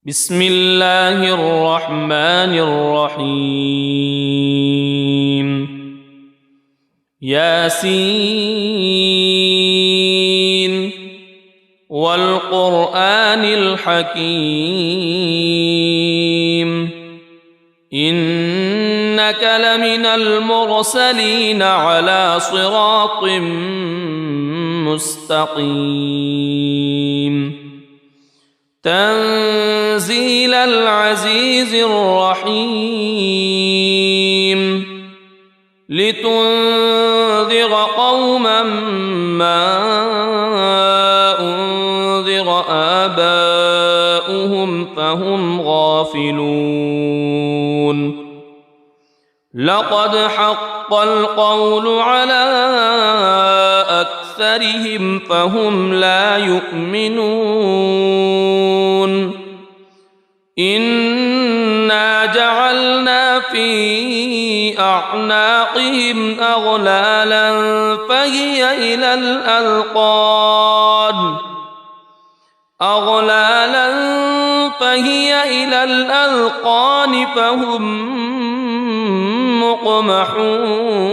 بسم الله الرحمن الرحيم ياسين والقرآن الحكيم إنك لمن المرسلين على صراط مستقيم تنزيل العزيز الرحيم لتنذر قوما ما أنذر آباؤهم فهم غافلون لقد حق القول على أكثرهم فهم لا يؤمنون إنا جعلنا في أعناقهم أغلالا فهي إلى الأذقان فهم مقمحون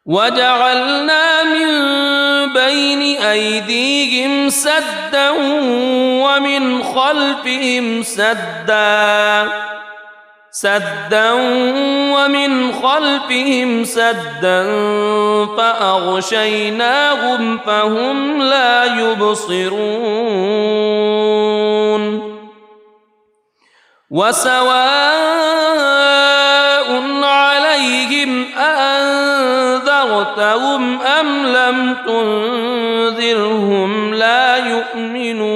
وجعلنا من بين أيديهم سدا ومن خلفهم سدا فأغشيناهم فهم لا يبصرون وسواء عليهم أأنذرتهم أم لم تنذرهم لا يؤمنون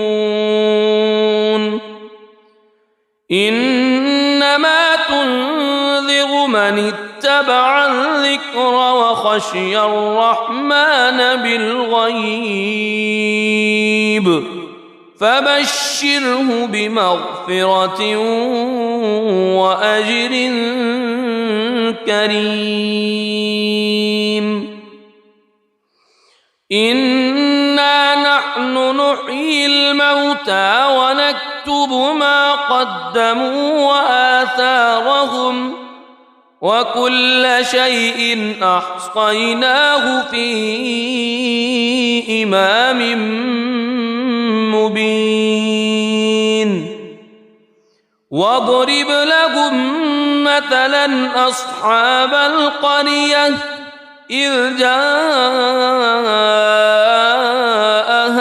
إنما تنذر من اتبع الذكر وخشي الرحمن بالغيب فبشره بمغفرة وأجر كريم إنا نحن نحيي الموتى ونكتب ما قدموا وآثارهم وكل شيء أحصيناه في إمام مبين واضرب لهم مثلا أصحاب القرية إذ جاءها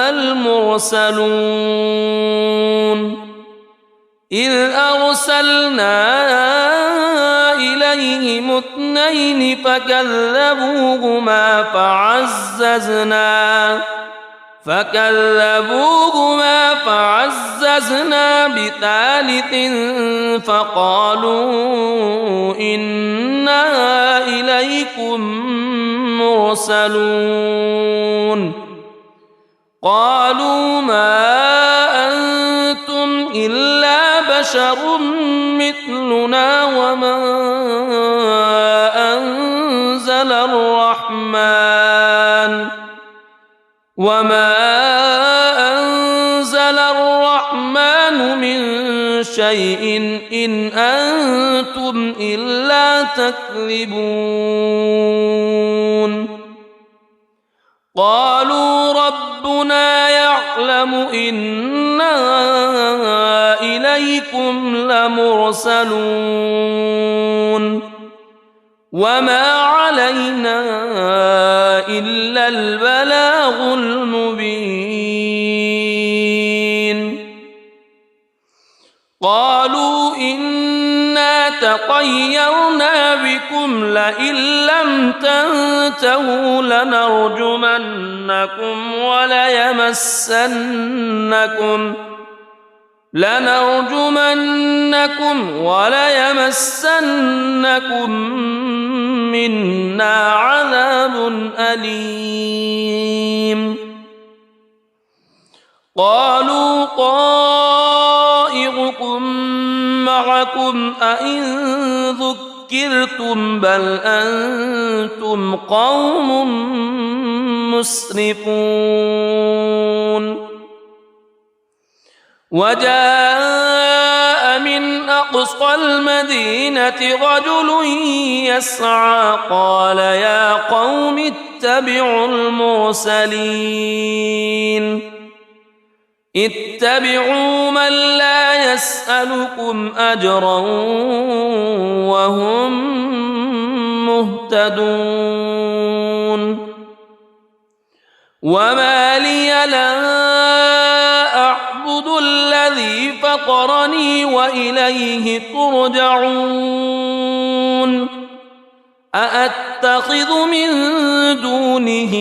المرسلون إذ أرسلنا إليهم اثنين فكذبوهما فعززنا بثالث فقالوا إنا إليكم مرسلون قالوا ما أنتم إلا بشر مثلنا وما أنزل الرحمن من شيء إن أنتم إلا تكذبون قالوا ربنا يعلم إنا إليكم لمرسلون وما علينا إلا البلاغ المبين قالوا إنا تطيرنا بكم لئن لم تنتهوا لنرجمنكم وليمسنكم منا عذاب أليم قالوا طائركم معكم أئن ذكرتم بل أنتم قوم مسرفون وجاء من أقصى المدينة رجل يسعى قال يا قوم اتبعوا المرسلين اتبعوا من لا يسألكم أجرا وهم مهتدون وما لي لا أعبد الذي فطرني وإليه ترجعون أأتخذ من دونه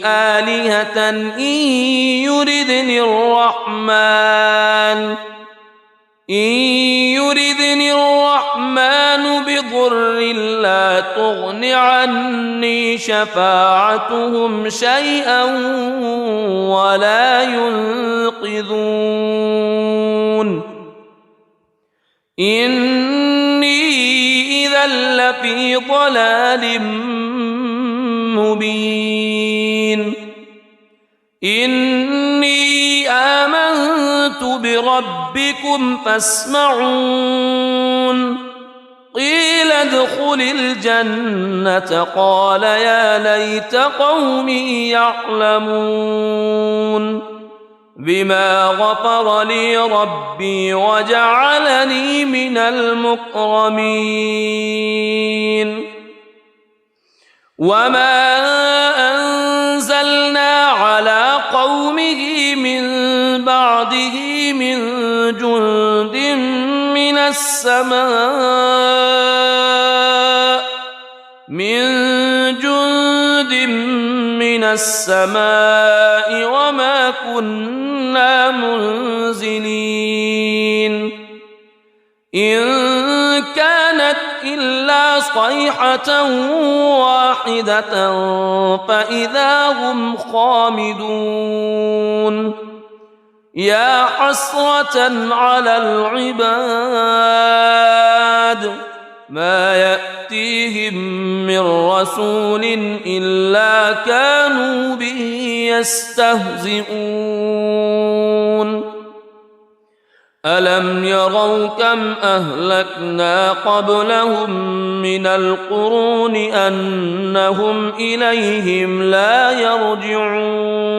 آلهة إن يردني الرحمن بضر لا تغن عني شفاعتهم شيئا ولا ينقذون إني إذا لفي ضلال مبين إني آمنت بربكم فاسمعون قيل ادخل الجنة قال يا ليت قومي يعلمون بما غفر لي ربي وجعلني من المكرمين وما أنزلنا على قومه من بعده من جند من السماء وما كنا منزلين إن كانت إلا صيحة واحدة فإذا هم خامدون يا حسرة على العباد ما يأتيهم من رسول إلا كانوا به يستهزئون ألم يروا كم أهلكنا قبلهم من القرون أنهم إليهم لا يرجعون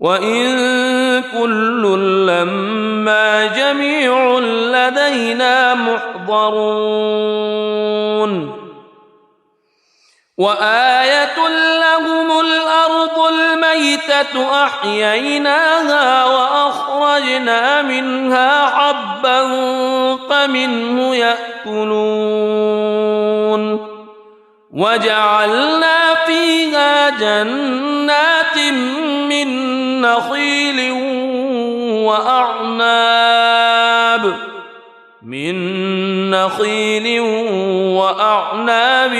وإن كل لما جميع لدينا محضرون وآية لهم الأرض الميتة أحييناها وأخرجنا منها حبا فمنه يأكلون وجعلنا فيها جنات من نخيل وأعناب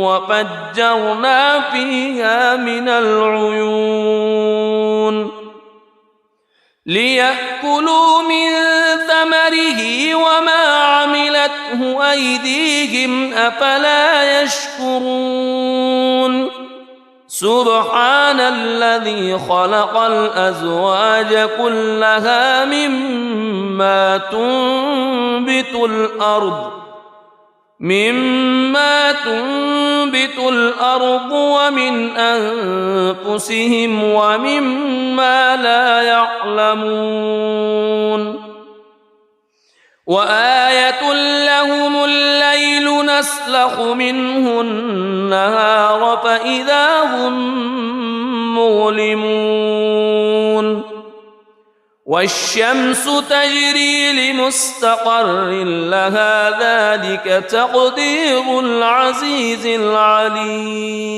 وفجرنا فيها من العيون ليأكلوا من ثمره وما عملته أيديهم أفلا يشكرون سبحان الذي خلق الأزواج كلها مما تنبت الأرض ومن أنفسهم ومما لا يعلمون وآية لهم الليل نسلخ منه النهار فإذا هم مظلمون والشمس تجري لمستقر لها ذلك تقدير العزيز العليم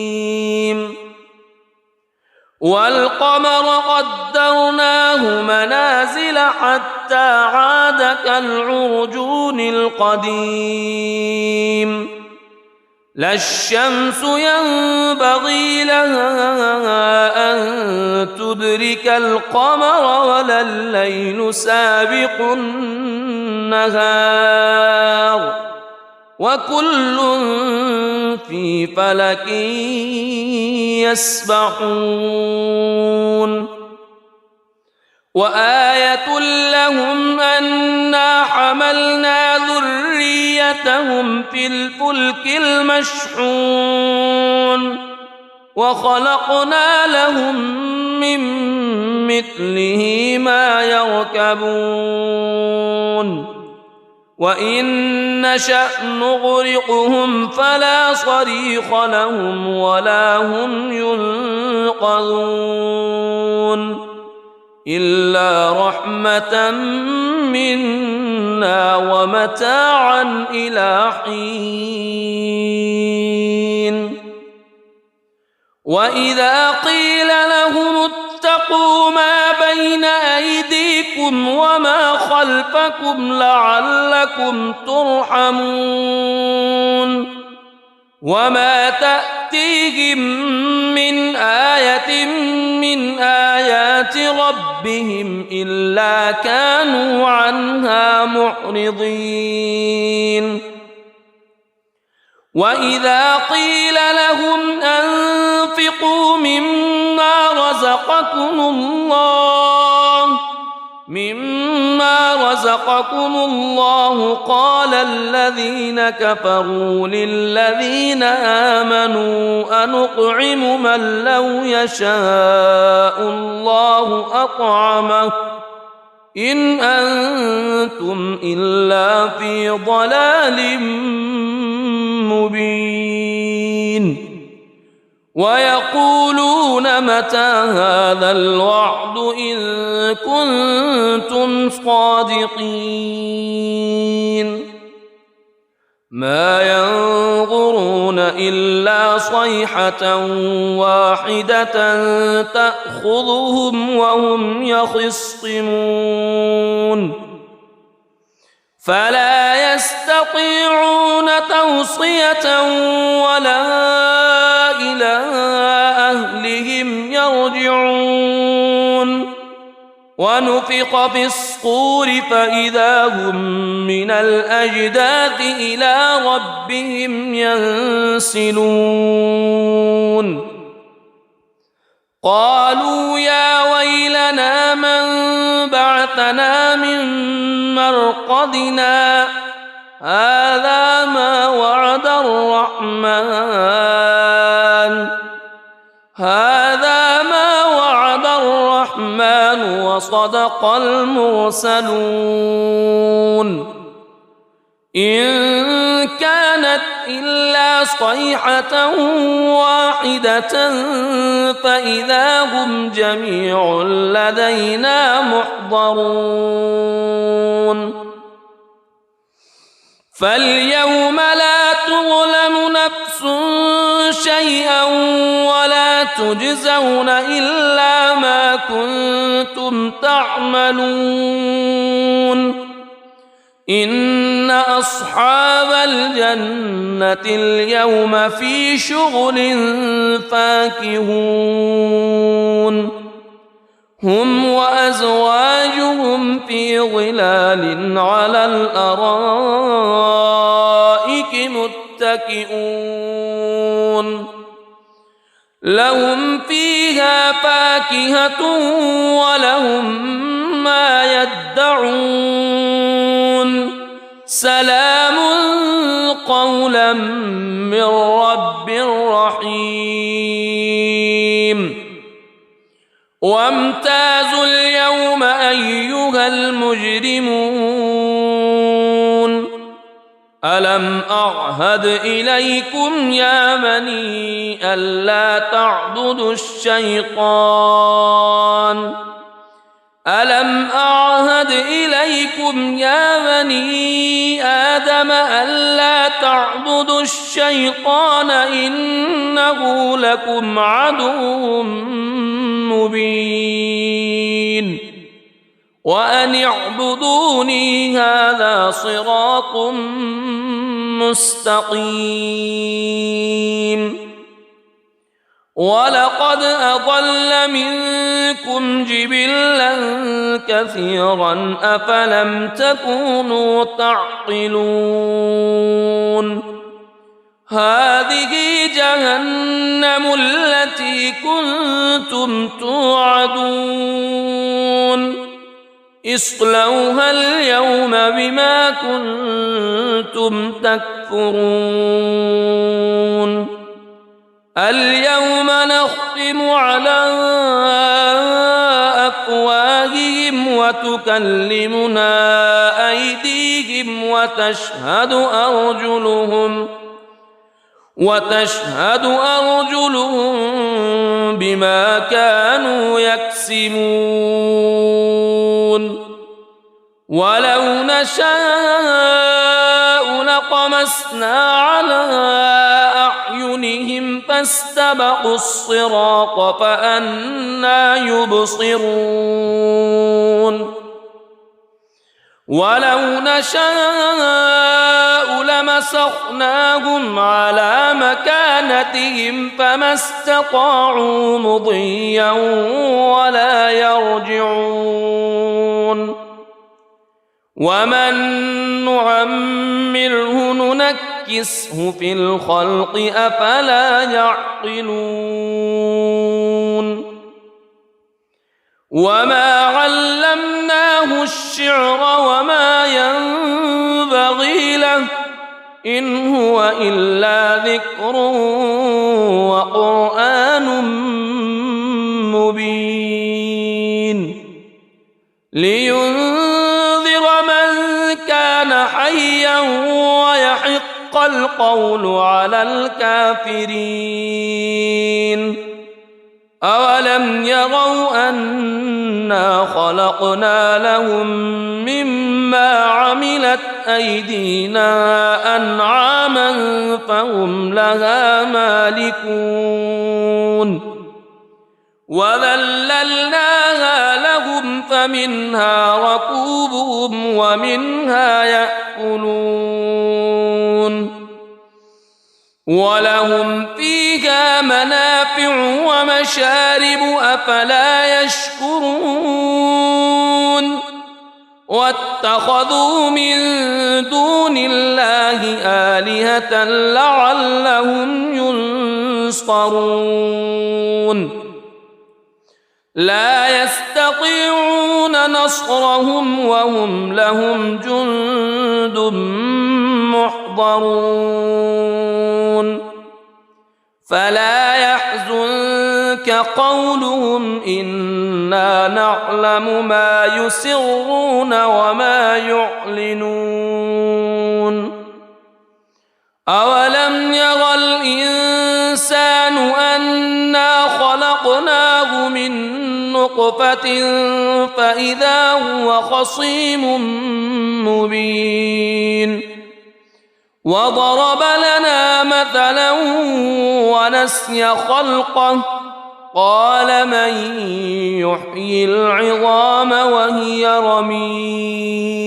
والقمر قدرناه منازل حتى عاد كالعرجون القديم لا الشمس ينبغي لها أن تدرك القمر ولا الليل سابق النهار وكل في فلك يسبحون وآية لهم أنا حملنا ذريتهم في الفلك المشحون وخلقنا لهم من مثله ما يركبون وإن نشأ نغرقهم فلا صريخ لهم ولا هم ينقذون إلا رحمة منا ومتاعا إلى حين وإذا قيل لهم اتقوا ما بين أيديكم وما خلفكم لعلكم ترحمون وما تأتيهم من آية من آيات ربهم إلا كانوا عنها معرضين وإذا قيل لهم أنفقوا مما رزقكم الله قال الذين كفروا للذين آمنوا أنطعم من لو يشاء الله أطعمه إن أنتم إلا في ضلال مبين ويقولون متى هذا الوعد إن كنتم صادقين ما ينظرون إلا صيحة واحدة تأخذهم وهم يخصمون فلا يستطيعون توصية ولا إلى أهلهم يرجعون ونفخ في الصور فإذا هم من الأجداث إلى ربهم ينسلون قالوا يا ويلنا من بعثنا من مرقدنا هذا ما وعد الرحمن وصدق المرسلون إن كانت إلا صيحة واحدة فإذا هم جميع لدينا محضرون فاليوم لا تظلم نفس شيئا ولا تجزون إلا ما كنتم تعملون إن أصحاب الجنة اليوم في شغل فاكهون هم وأزواجهم في ظلال على الأرائك متكئون لهم فيها فاكهة ولهم ما يدعون سلام قولا من رب رحيم وامتازوا اليوم أيها المجرمون ألم أعهد إليكم يا بني ألا تعبدوا الشيطان ألم أعهد إليكم يا بني آدم ألا تعبدوا الشيطان إنه لكم عدو مبين وأن اعبدوني هذا صراط مستقيم ولقد أضل منكم جبلا كثيرا أفلم تكونوا تعقلون هذه جهنم التي كنتم توعدون اصلوها اليوم بما كنتم تكفرون اليوم نختم على أفواههم وتكلمنا أيديهم وتشهد أرجلهم بما كانوا يكسبون ولو نشاء لطمسنا على أعينهم فاستبقوا الصراط فأنى يبصرون ولو نشاء لمسخناهم على مكانتهم فما استطاعوا مضيا ولا يرجعون ومن نعمره ننكسه في الخلق أفلا يعقلون وما علمناه الشعر وما ينبغي له إن هو إلا ذكر وقرآن مبين لينذر من كان حيا ويحق القول على الكافرين أولم يروا أنا خلقنا لهم مما عملت أيدينا أنعاما فهم لها مالكون وذللناها لهم فمنها ركوبهم ومنها يأكلون ولهم فيها منافع ومشارب أفلا يشكرون واتخذوا من دون الله آلهة لعلهم ينصرون لا يستطيعون نصرهم وهم لهم جند محضرون فلا يحزنك قولهم إنا نعلم ما يسرون وما يعلنون أولم ير الإنسان أنا خلقناه من نطفة فإذا هو خصيم مبين وضرب لنا مثلا ونسي خلقه قال من يحيي العظام وهي رميم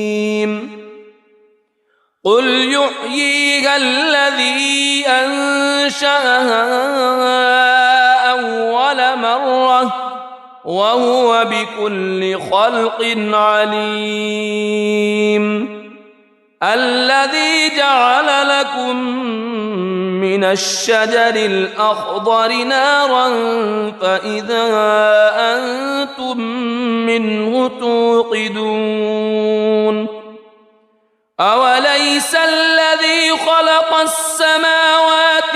قل يحييها الذي أنشأها أول مرة وهو بكل خلق عليم الذي جعل لكم من الشجر الأخضر نارا فإذا أنتم منه توقدون أوليس الذي خلق السماوات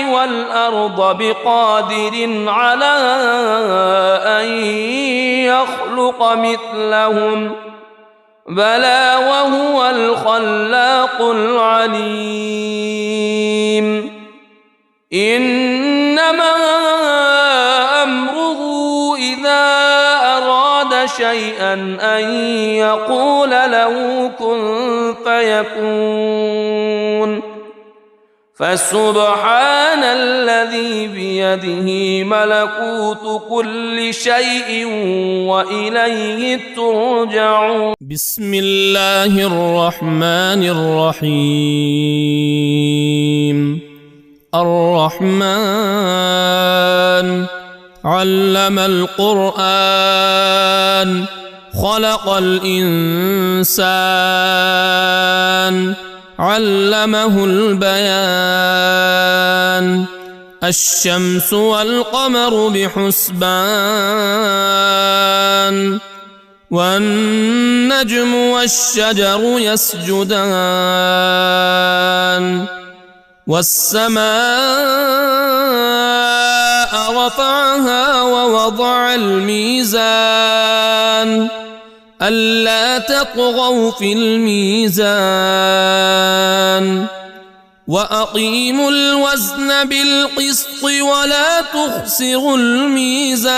والأرض بقادر على أن يخلق مثلهم بلى وهو الخلاق العليم إنما أمره إذا أراد شيئا أن يقول له كن فيكون فسبحان الذي بيده ملكوت كل شيء وإليه ترجعون بسم الله الرحمن الرحيم الرحمن علم القرآن خلق الإنسان علمه البيان الشمس والقمر بحسبان والنجم والشجر يسجدان والسماء رفعها ووضع الميزان ألا تطغوا في الميزان وأقيموا الوزن بالقسط ولا تخسروا الميزان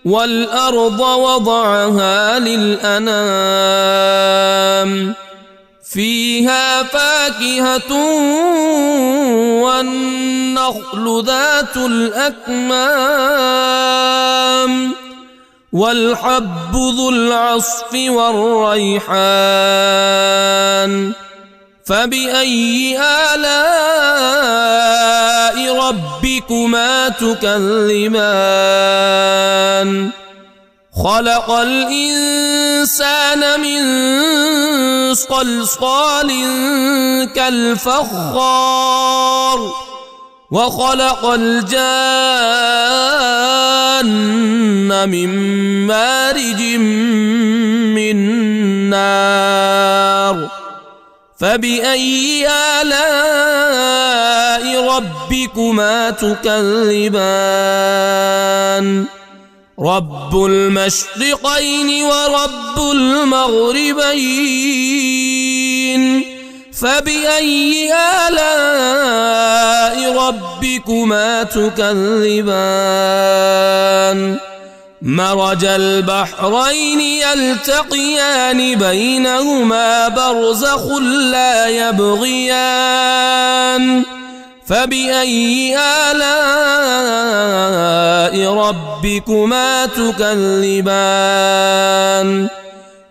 والأرض وضعها للأنام فيها فاكهة والنخل ذات الأكمام والحب ذو العصف والريحان فبأي آلاء ربكما تكذبان خلق الإنسان من صلصال كالفخار وخلق الجان من مارج من نار فبأي آلاء ربكما تكذبان رب المشرقين ورب المغربين فبأي آلاء ربكما تكذبان مرج البحرين يلتقيان بينهما برزخ لا يبغيان فبأي آلاء ربكما تكذبان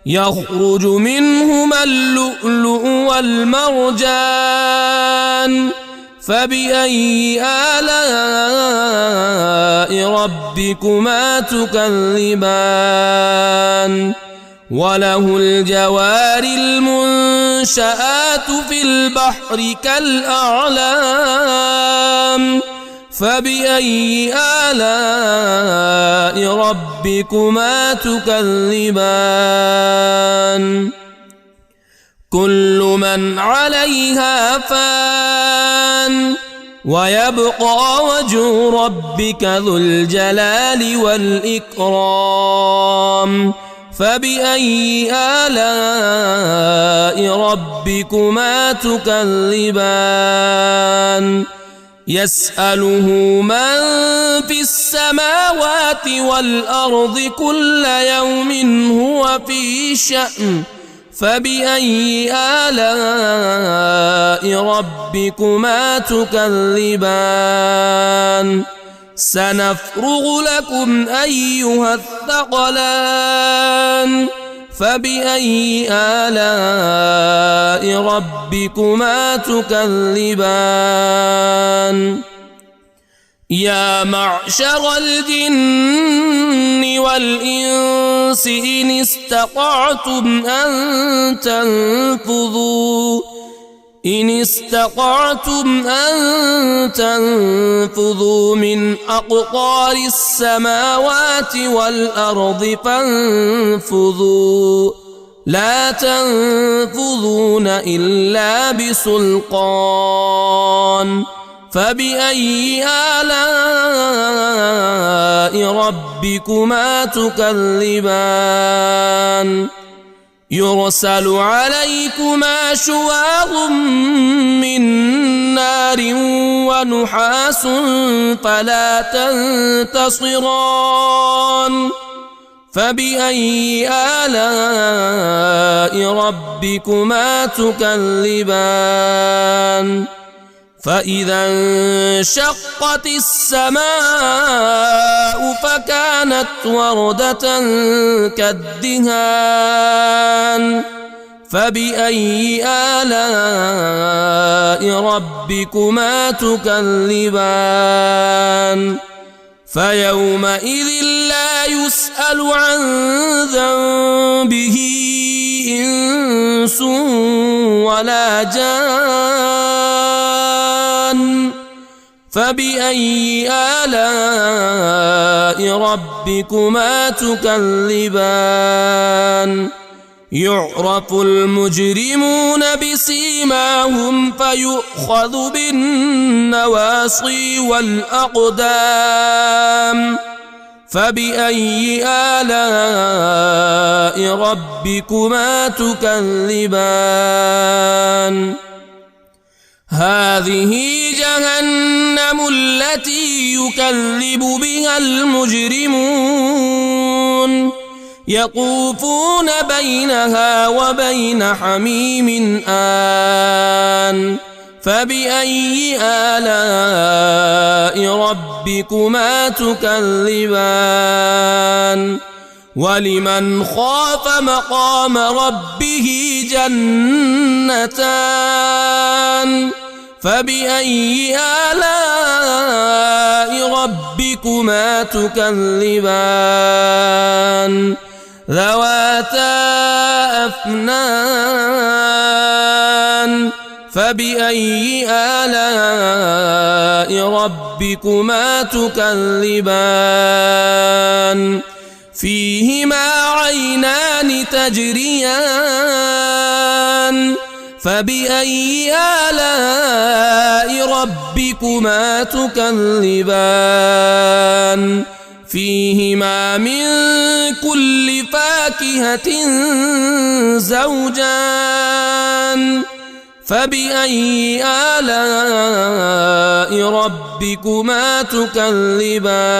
يخرج منهما اللؤلؤ والمرجان فبأي آلاء ربكما تكذبان وله الجوار المنشآت في البحر كالأعلام فبأي آلاء ربكما تكذبان كل من عليها فان ويبقى وجه ربك ذو الجلال والإكرام فبأي آلاء ربكما تكذبان يسأله من في السماوات والأرض كل يوم هو في شأن فبأي آلاء ربكما تكذبان سنفرغ لكم أيها الثقلان فبأي آلاء ربكما تكذبان يا معشر الجن والإنس إن استطعتم أن تنفذوا من أقطار السماوات والأرض فانفذوا لا تنفذون إلا بسلطان فبأي آلاء ربكما تكذبان يرسل عليكما شواظ من نار ونحاس فلا تنتصران فبأي آلاء ربكما تكذبان فإذا انشقت السماء فكانت وردة كالدهان فبأي آلاء ربكما تكذبان فيومئذ لا يسأل عن ذنبه إنس ولا جان فبأي آلاء ربكما تكذبان يعرف المجرمون بسيماهم فيؤخذ بالنواصي والأقدام فبأي آلاء ربكما تكذبان هذه جهنم التي يكذب بها المجرمون يطوفون بينها وبين حميم آن فبأي آلاء ربكما تكذبان ولمن خاف مقام ربه جنتان فبأي آلاء ربكما تكذبان ذواتا أفنان فبأي آلاء ربكما تكذبان فيهما عينان تجريان فبأي آلاء ربكما تكذبان فيهما من كل فاكهة زوجان فبأي آلاء ربكما تكذبان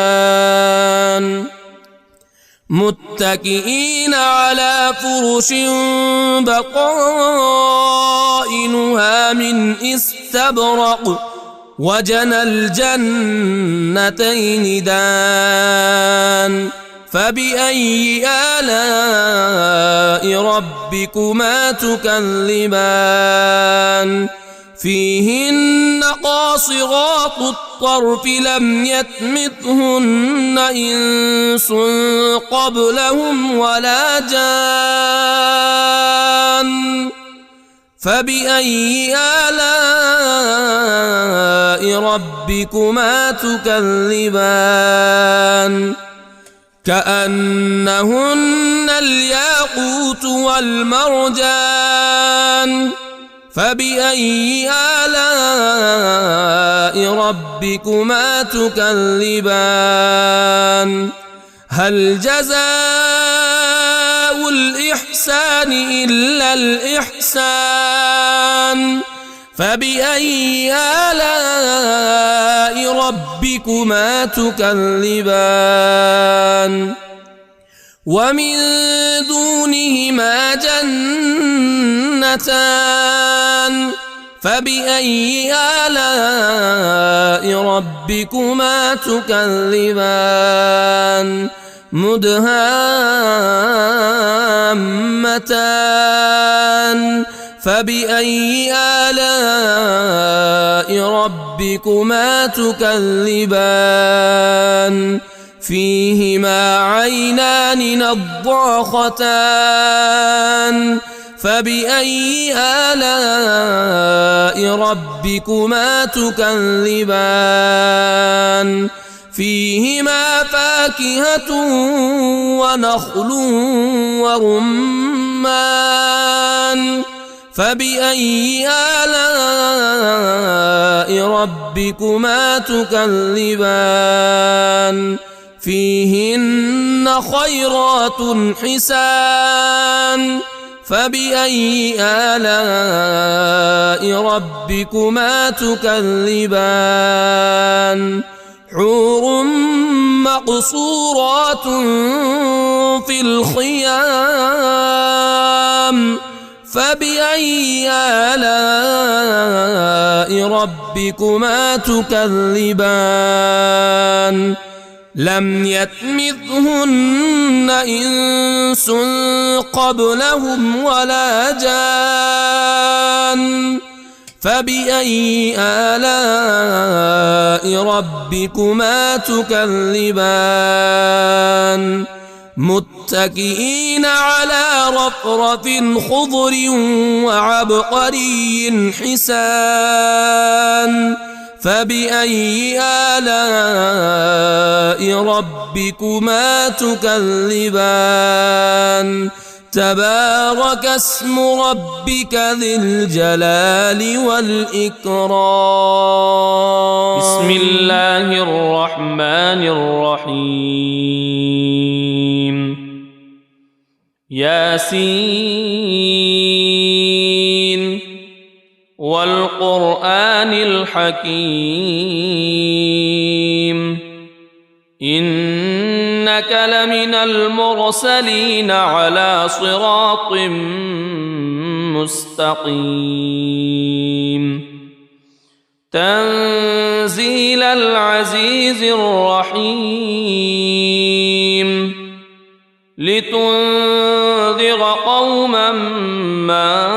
متكئين على فرش بطائنها من استبرق وجنى الجنتين دان فبأي آلاء ربكما تكذبان فيهن قاصرات الطرف لم يطمثهن إنس قبلهم ولا جان فبأي آلاء ربكما تكذبان كأنهن الياقوت والمرجان فبأي آلاء ربكما تكذبان هل جزاء الإحسان إلا الإحسان فبأي آلاء ربكما تكذبان ومن دونهما جنتان فبأي آلاء ربكما تكذبان مدهامتان فبأي آلاء ربكما تكذبان فيهما عينان نضاختان فبأي آلاء ربكما تكذبان فيهما فاكهة ونخل ورمان فبأي آلاء ربكما تكذبان فيهن خيرات حسان فبأي آلاء ربكما تكذبان حور مقصورات في الخيام فبأي آلاء ربكما تكذبان لم يطمثهن إنس قبلهم ولا جان فبأي آلاء ربكما تكذبان متكئين على رفرف خضر وعبقري حسان فبأي آلاء ربكما تكذبان تبارك اسم ربك ذي الجلال والإكرام بسم الله الرحمن الرحيم ياسين والقرآن الحكيم إنك لمن المرسلين على صراط مستقيم تنزيل العزيز الرحيم لتنذر قوما ما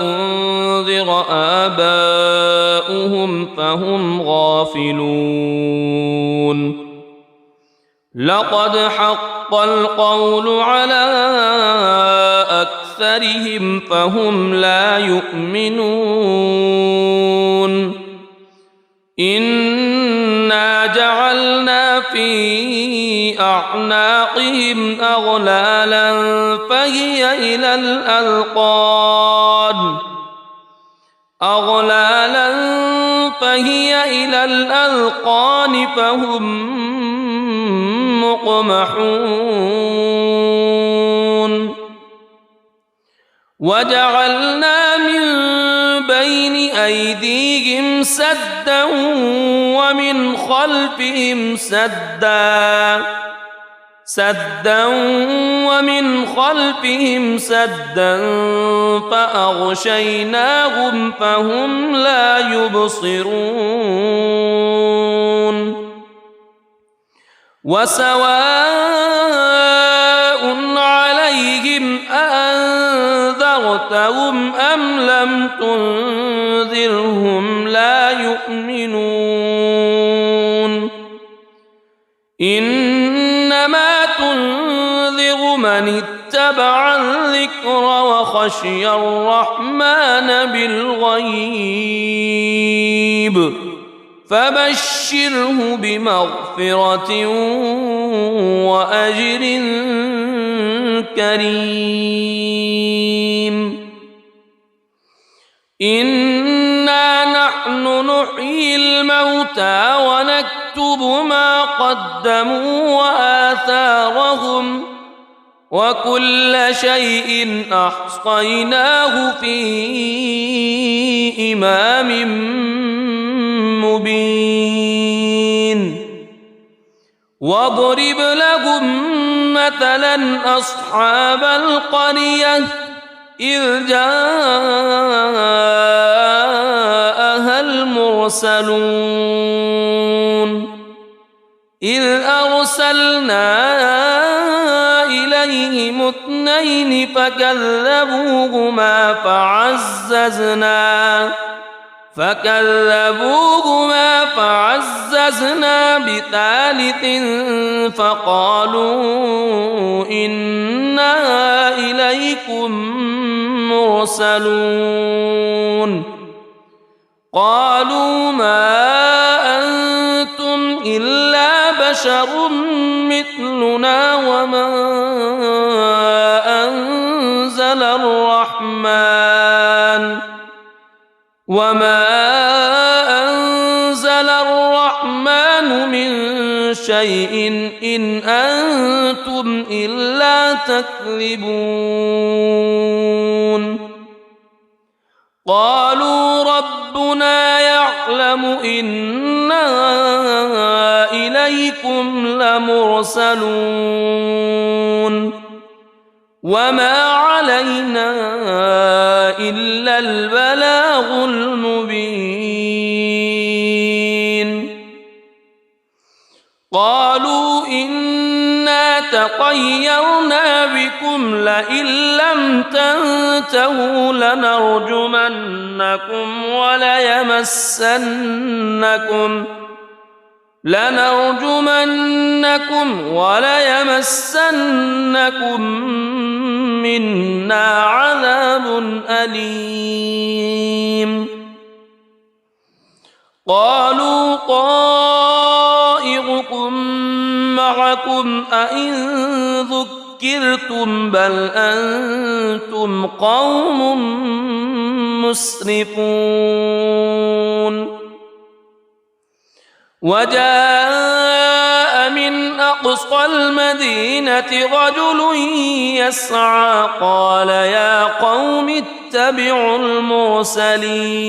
أنذر آباؤهم فهم غافلون لقد حق القول على أكثرهم فهم لا يؤمنون إنا جعلنا في أعناقهم أغلالا فهي إلى الأذقان فهم مقمحون وجعلنا من بين أيديهم سدا ومن خلفهم سدا فأغشيناهم فهم لا يبصرون وسواء عليهم أأنذرتهم أم لم تنذرهم لا يؤمنون إنما تنذر من اتبع الذكر وخشي الرحمن بالغيب فبشره بمغفرة وأجر كريم إنا نحن نحيي الموتى ونكتب ما قدموا وآثارهم وكل شيء أحصيناه في إمام مبين واضرب لهم مثلا أصحاب القرية إذ جاءها المرسلون إذ أرسلنا إليهم اثنين فكذبوهما فعززنا بثالث فقالوا إنا إليكم مرسلون قالوا ما أنتم إلا بشر مثلنا وما أنزل الرحمن من شيء إن أنتم إلا تكذبون قالوا ربنا يعلم إنا إليكم لمرسلون وما علينا إلا البلاغ المبين قالوا إنا تطيرنا بكم لئن لم تنتهوا لنرجمنكم وليمسنكم منا عذاب أليم قالوا طائركم معكم أئن ذكرتم بل أنتم قوم مسرفون وجاء من أقصى المدينة رجل يسعى قال يا قوم اتبعوا المرسلين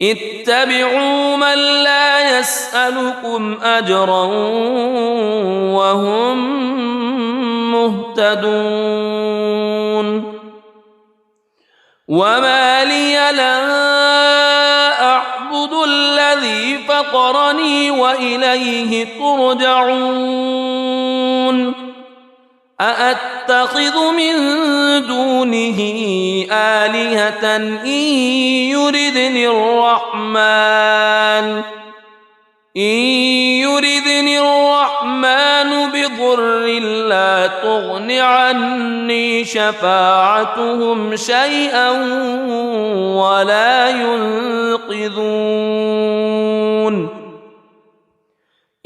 اتبعوا من لا يسألكم أجرا وهم مهتدون وما لي لا أعبد الذي فطرني وإليه ترجعون أأتخذ من دونه آلهة إن يردني الرحمن بضر لا تغن عني شفاعتهم شيئا ولا ينقذون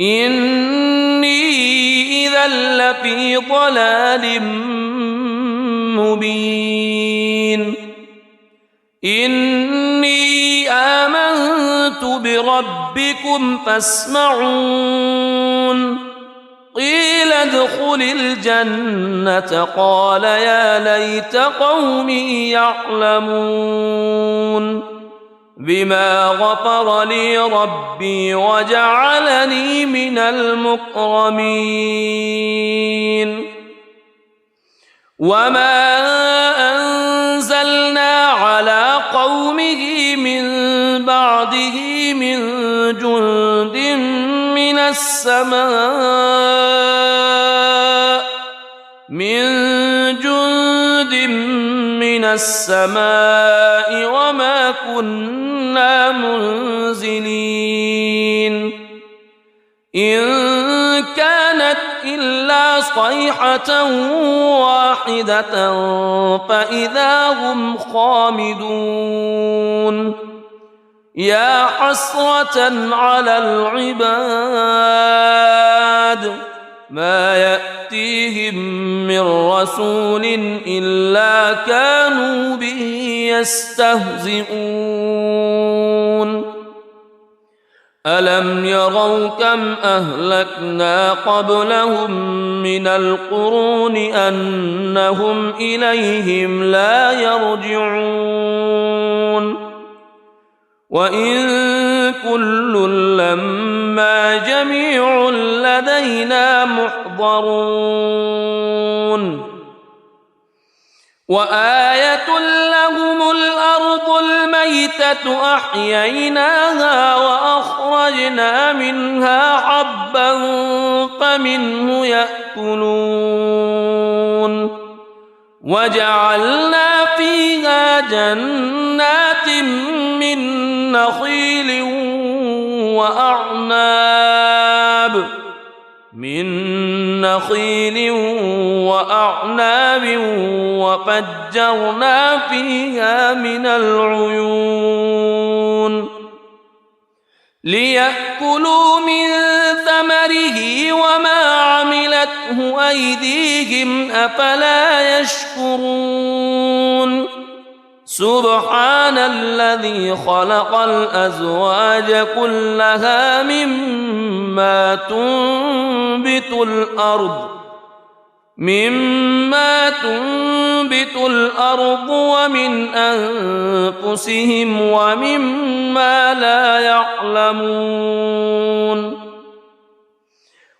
إني إذا لفي ضلال مبين إني آمنت بربكم فاسمعون قيل ادخل الجنة قال يا ليت قومي يعلمون بما غفر لي ربي وجعلني من المكرمين وما أنزلنا على قومه من بعده من جند من السماء وما كنا منزلين إن كانت إلا صيحة واحدة فإذا هم خامدون يا حسرة على العباد ما يأتيهم من رسول إلا كانوا به يستهزئون ألم يروا كم أهلكنا قبلهم من القرون أنهم إليهم لا يرجعون وإن كل لما جميع لدينا محضرون وآية لهم الأرض الميتة أحييناها وأخرجنا منها حبا فمنه يأكلون وجعلنا فيها جنات من نخيل وأعناب وفجرنا فيها من العيون ليأكلوا من ثمره وما عملته أيديهم أفلا يشكرون سبحان الذي خلق الأزواج كلها مما تنبت الأرض ومن أنفسهم ومما لا يعلمون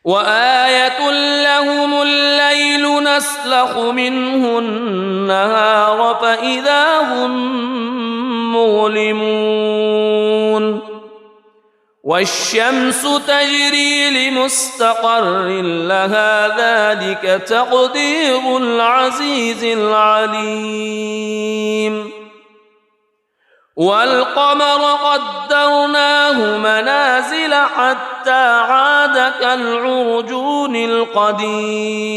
وآية لهم الليل نسلخ منه النهار فإذا هم مظلمون والشمس تجري لمستقر لها ذلك تقدير العزيز العليم والقمر قدرناه منازل حتى عاد كالعرجون القديم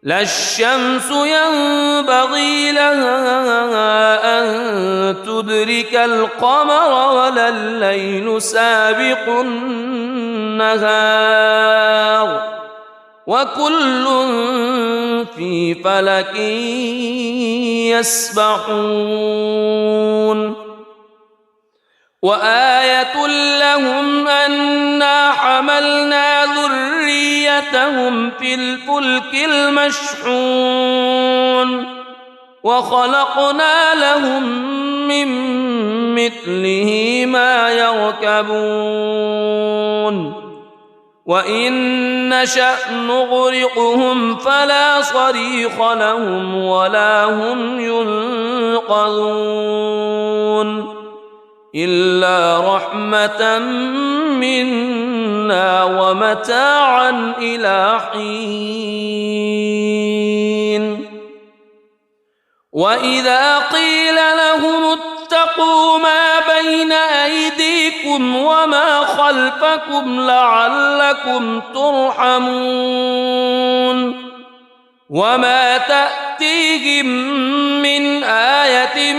لا الشمس ينبغي لها أن تدرك القمر ولا الليل سابق النهار وكل في فلك يسبحون وآية لهم أنا حملنا ذريتهم في الفلك المشحون وخلقنا لهم من مثله ما يركبون وإن نشأ نغرقهم فلا صريخ لهم ولا هم ينقذون إلا رحمة منا ومتاعا إلى حين وإذا قيل لهم اتقوا ما بين أيديكم وما خلفكم لعلكم ترحمون وما تأتيهم من آية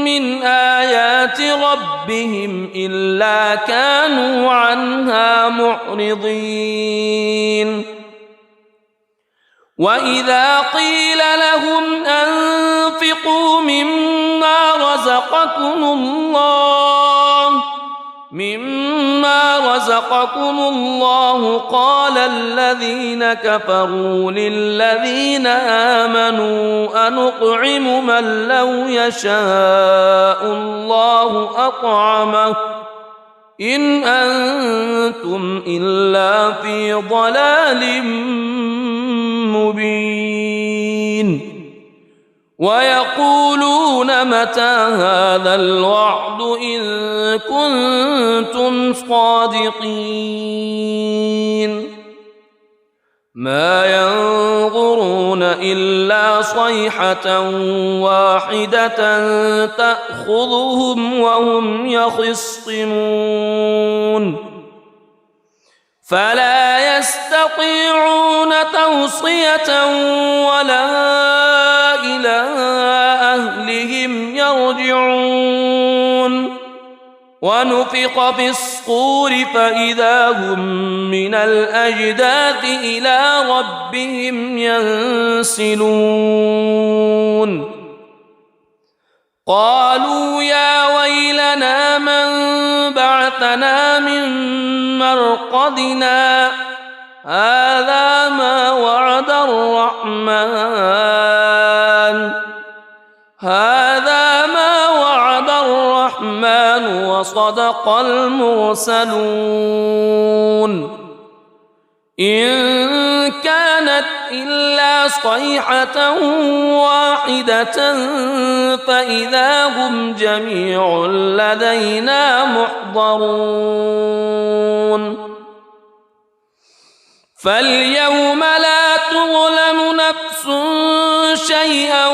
من آيات ربهم إلا كانوا عنها معرضين وإذا قيل لهم أنفقوا مما رزقكم الله قال الذين كفروا للذين آمنوا أنطعم من لو يشاء الله أطعمه إن أنتم إلا في ضلال مبين ويقولون متى هذا الوعد إن كنتم صادقين ما ينظرون إلا صيحة واحدة تأخذهم وهم يخصمون فلا يستطيعون توصية ولا إلى أهلهم يرجعون ونفخ في الصور فإذا هم من الأجداث إلى ربهم ينسلون قالوا يا ويلنا من بعثنا من مرقدنا هذا ما وعد الرحمن وصدق المرسلون إن كانت إلا صيحة واحدة فإذا هم جميع لدينا محضرون فاليوم لا تظلم نفس شيئا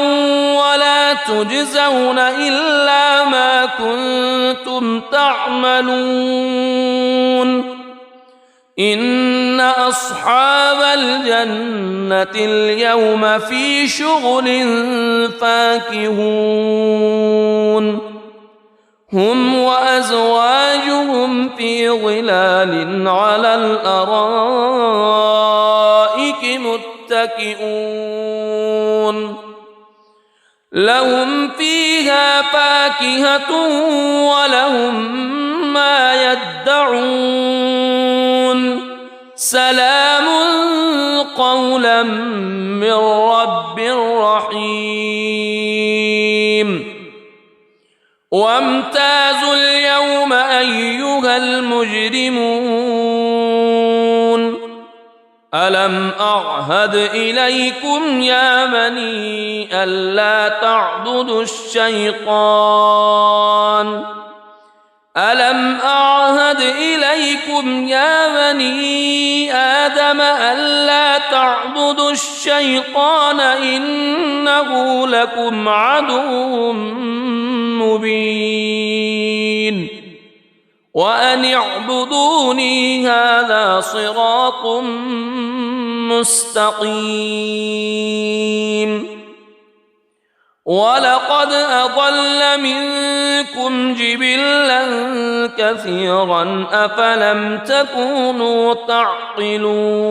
ولا تجزون إلا ما كنتم تعملون إن أصحاب الجنة اليوم في شغل فاكهون هم وأزواجهم في ظلال على الأرائك متكئون لهم فيها فاكهة ولهم ما يدعون سلام قولا من رب رحيم وامتازوا اليوم أيها المجرمون ألم أعهد إليكم يا بني ألا تعبدوا الشيطان ألم أعهد إليكم يا بني آدم ألا تعبدوا الشيطان إنه لكم عدو مبين وأن اعبدوني هذا صراط مستقيم ولقد أضل منكم جبلا كثيرا أفلم تكونوا تعقلون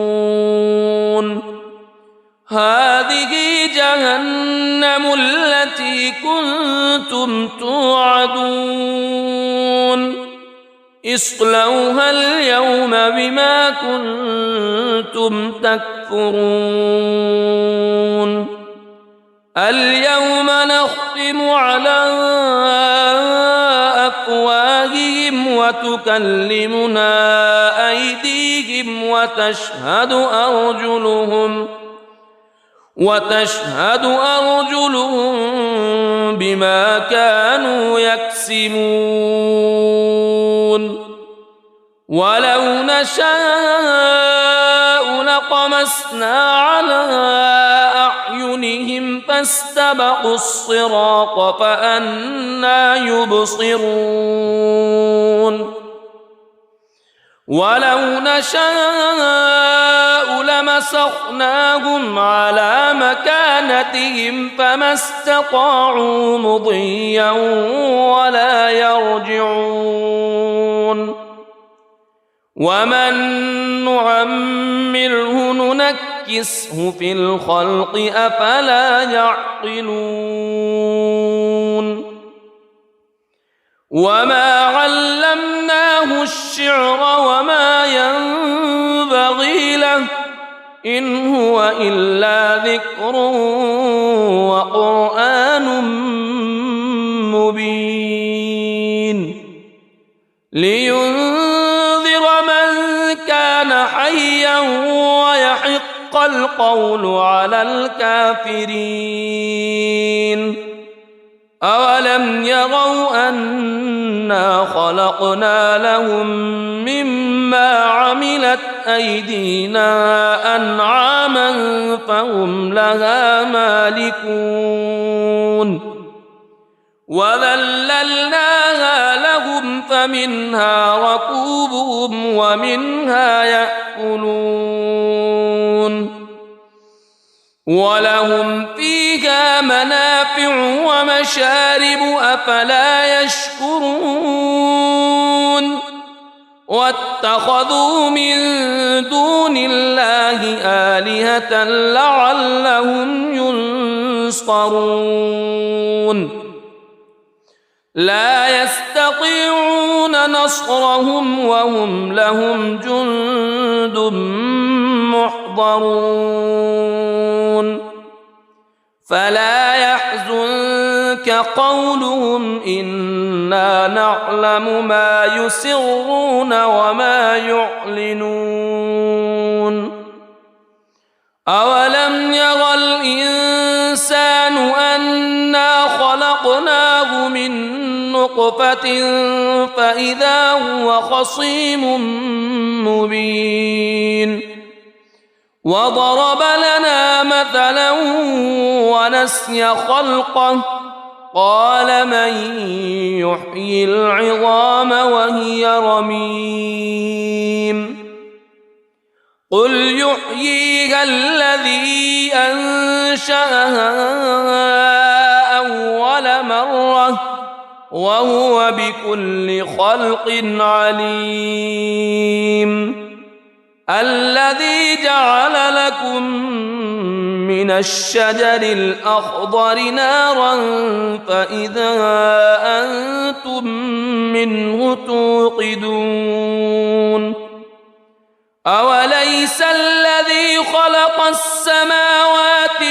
هذه جهنم التي كنتم توعدون اصلوها اليوم بما كنتم تكفرون اليوم نختم على أفواههم وتكلمنا أيديهم وتشهد أرجلهم بما كانوا يكسبون ولو نشاء لطمسنا على أعينهم فاستبقوا الصراط فأنى يبصرون ولو نشاء لمسخناهم على مكانتهم فما استطاعوا مضيا ولا يرجعون ومن نعمره ننكسه في الخلق أفلا يعقلون وما علمناه الشعر وما ينبغي له إن هو إلا ذكر وقرآن مبين لينذر من كان حيا ويحق القول على الكافرين أولم يروا أنا خلقنا لهم مما عملت أيدينا أنعاما فهم لها مالكون وذللناها لهم فمنها ركوبهم ومنها يأكلون ولهم فيها منافع ومشارب أفلا يشكرون واتخذوا من دون الله آلهة لعلهم ينصرون لا يستطيعون نصرهم وهم لهم جند محضرون فلا يحزنك قولهم إنا نعلم ما يسرون وما يعلنون أولم ير الإنسان أنا خلقناه من نطفة فإذا هو خصيم مبين وضرب لنا مثلا ونسي خلقه قال من يحيي العظام وهي رميم قل يحييها الذي أنشأها أول مرة وهو بكل خلق عليم الذي جعل لكم من الشجر الأخضر نارا فإذا أنتم منه توقدون أوليس الذي خلق السماوات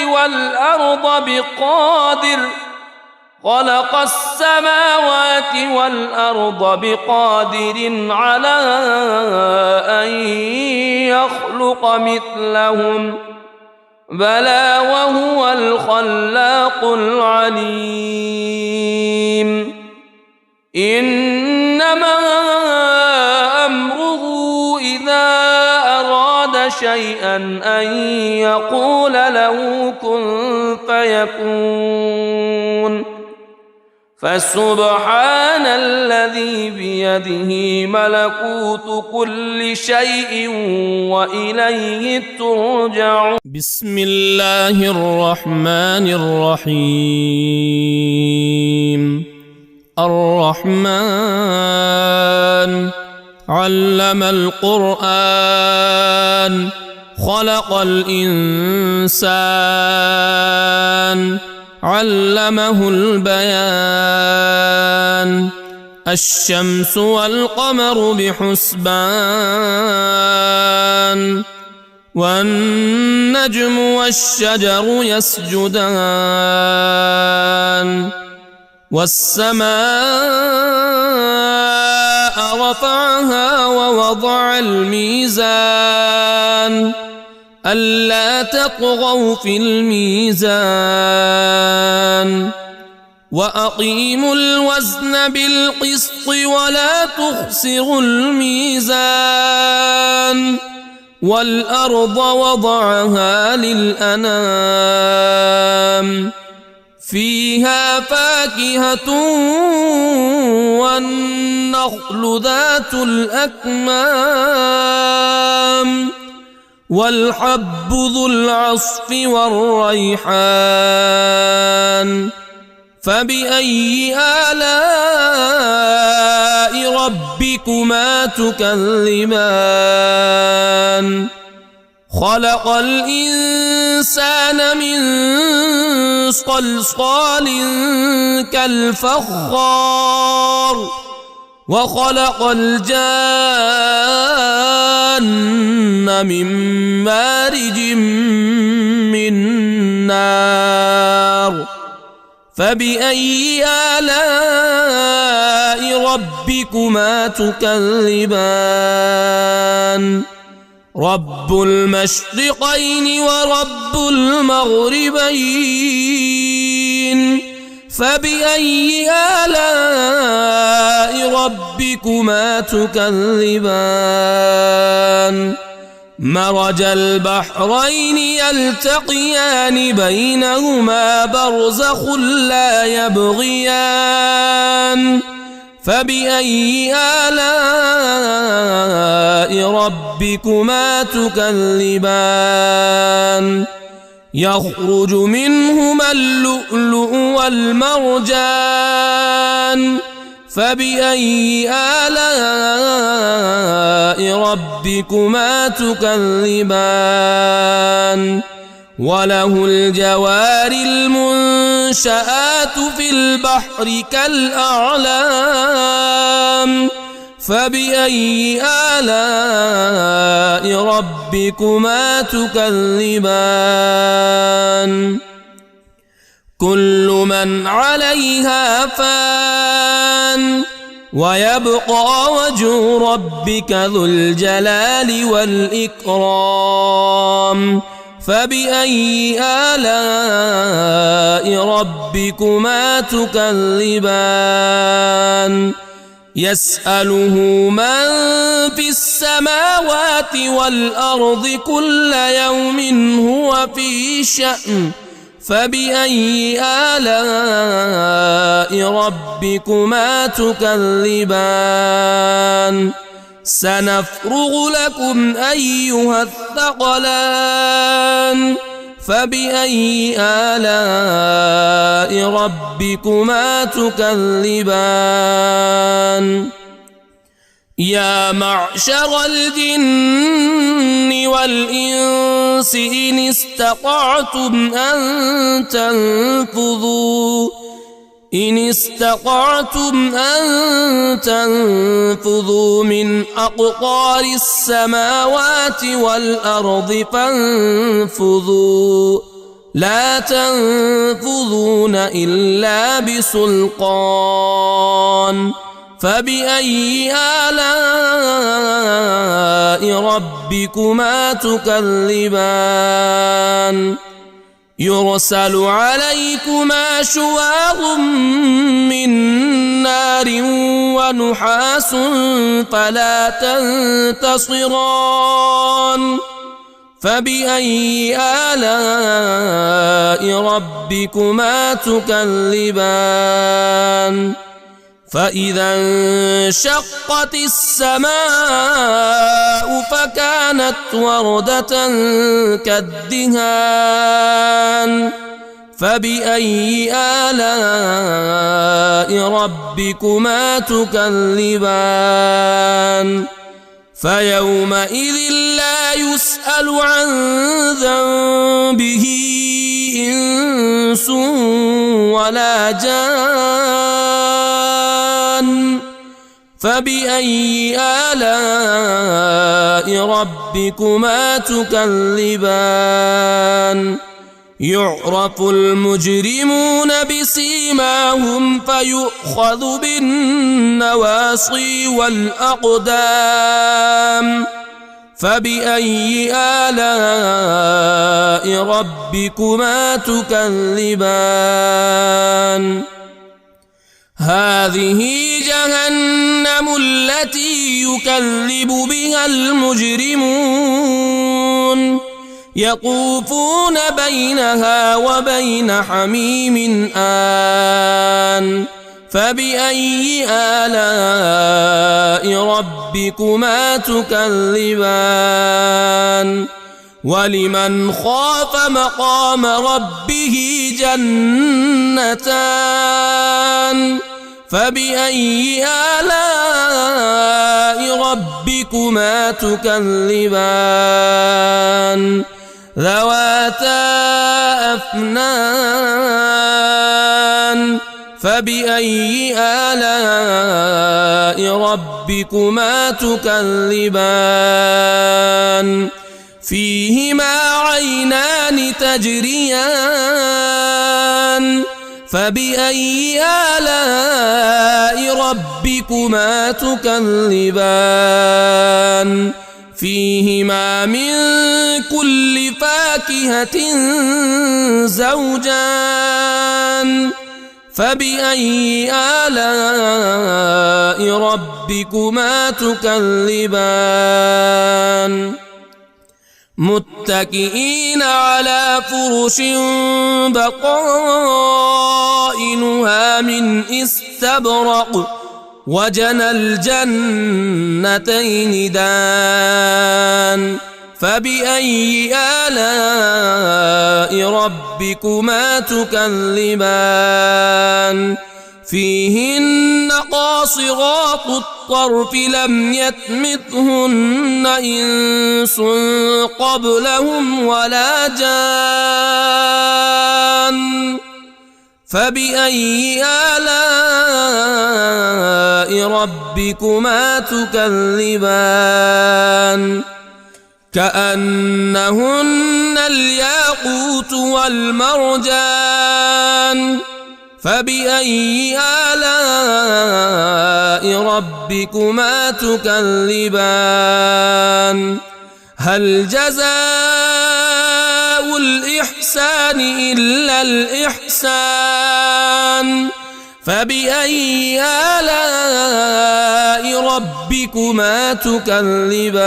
والأرض بقادر على أن يخلق مثلهم بلى وهو الخلاق العليم إنما أمره إذا أراد شيئا أن يقول له كن فيكون فسبحان الذي بيده ملكوت كل شيء وإليه ترجعون. بسم الله الرحمن الرحيم. الرحمن علم القرآن خلق الإنسان علمه البيان. الشمس والقمر بحسبان والنجم والشجر يسجدان. والسماء رفعها ووضع الميزان ألا تطغوا في الميزان وأقيموا الوزن بالقسط ولا تخسروا الميزان. والأرض وضعها للأنام فيها فاكهة والنخل ذات الأكمام والحب ذو العصف والريحان. فبأي آلاء ربكما تكذبان؟ خلق الإنسان من صلصال كالفخار وخلق الجان من مارج من نار. فبأي آلاء ربكما تكذبان؟ رب المشرقين ورب المغربين. فبأي آلاء ربكما تكذبان؟ مرج البحرين يلتقيان بينهما برزخ لا يبغيان. فبأي آلاء ربكما تكذبان؟ يخرج منهما اللؤلؤ والمرجان. فبأي آلاء ربكما تكذبان؟ وله الجوار المنشآت في البحر كالأعلام. فبأي آلاء ربكما تكذبان؟ كل من عليها فان ويبقى وجه ربك ذو الجلال والإكرام. فبأي آلاء ربكما تكذبان؟ يسأله من في السماوات والأرض كل يوم هو في شأن. فبأي آلاء ربكما تكذبان؟ سنفرغ لكم أيها الثقلان. فبأي آلاء ربكما تكذبان؟ يا معشر الجن والإنس إن استطعتم أن تنفذوا من أقطار السماوات والأرض فانفذوا لا تنفذون إلا بسلطان. فبأي آلاء ربكما تكذبان؟ يرسل عليكما شواظ من نار ونحاس فلا تنتصران. فبأي آلاء ربكما تكذبان فإذا انشقت السماء فكانت وردة كالدهان فبأي آلاء ربكما تكذبان فيومئذ لا يسأل عن ذنبه إنس ولا جان فبأي آلاء ربكما تكذبان يعرف المجرمون بسيماهم فيؤخذ بالنواصي والأقدام فبأي آلاء ربكما تكذبان هذه جهنم التي يكذب بها المجرمون يطوفون بينها وبين حميم آن فبأي آلاء ربكما تكذبان ولمن خاف مقام ربه جنتان فبأي آلاء ربكما تكذبان ذواتا أفنان فبأي آلاء ربكما تكذبان فيهما عينان تجريان فبأي آلاء ربكما تكذبان فيهما من كل فاكهة زوجان فبأي آلاء ربكما تكذبان متكئين على فرش بطائنها من استبرق وجنى الجنتين دان فبأي آلاء ربكما تكذبان فيهن قاصرات الطرف لم يطمثهن إنس قبلهم ولا جان فبأي آلاء ربكما تكذبان كأنهن الياقوت والمرجان فبأي آلاء ربكما تكذبان هل جزاء الإحسان إلا الإحسان فبأي آلاء ربكما تكذبان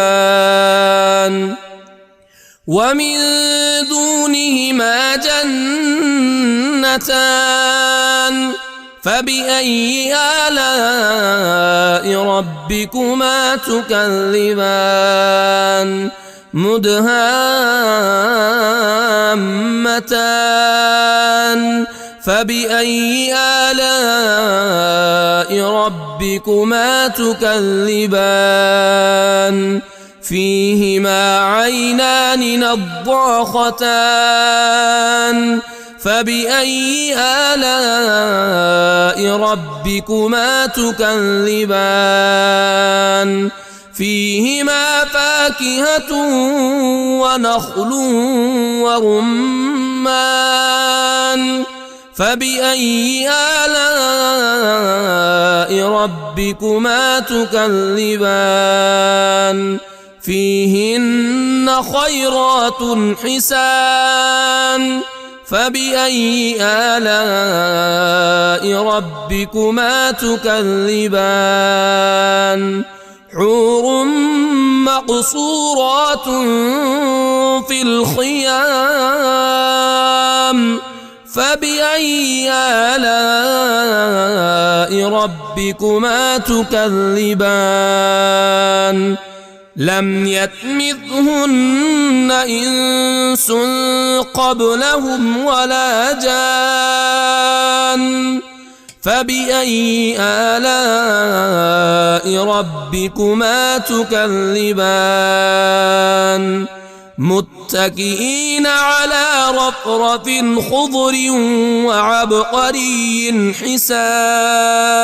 ومن دونهما جنتان فبأي آلاء ربكما تكذبان مدهامتان فبأي آلاء ربكما تكذبان فيهما عينان نضاختان فبأي آلاء ربكما تكذبان فيهما فاكهة ونخل ورمان فبأي آلاء ربكما تكذبان فيهن خيرات حسان فبأي آلاء ربكما تكذبان حور مقصورات في الخيام فبأي آلاء ربكما تكذبان لم يطمثهن إنس قبلهم ولا جان فبأي آلاء ربكما تكذبان متكئين على رفرف خضر وعبقري حسان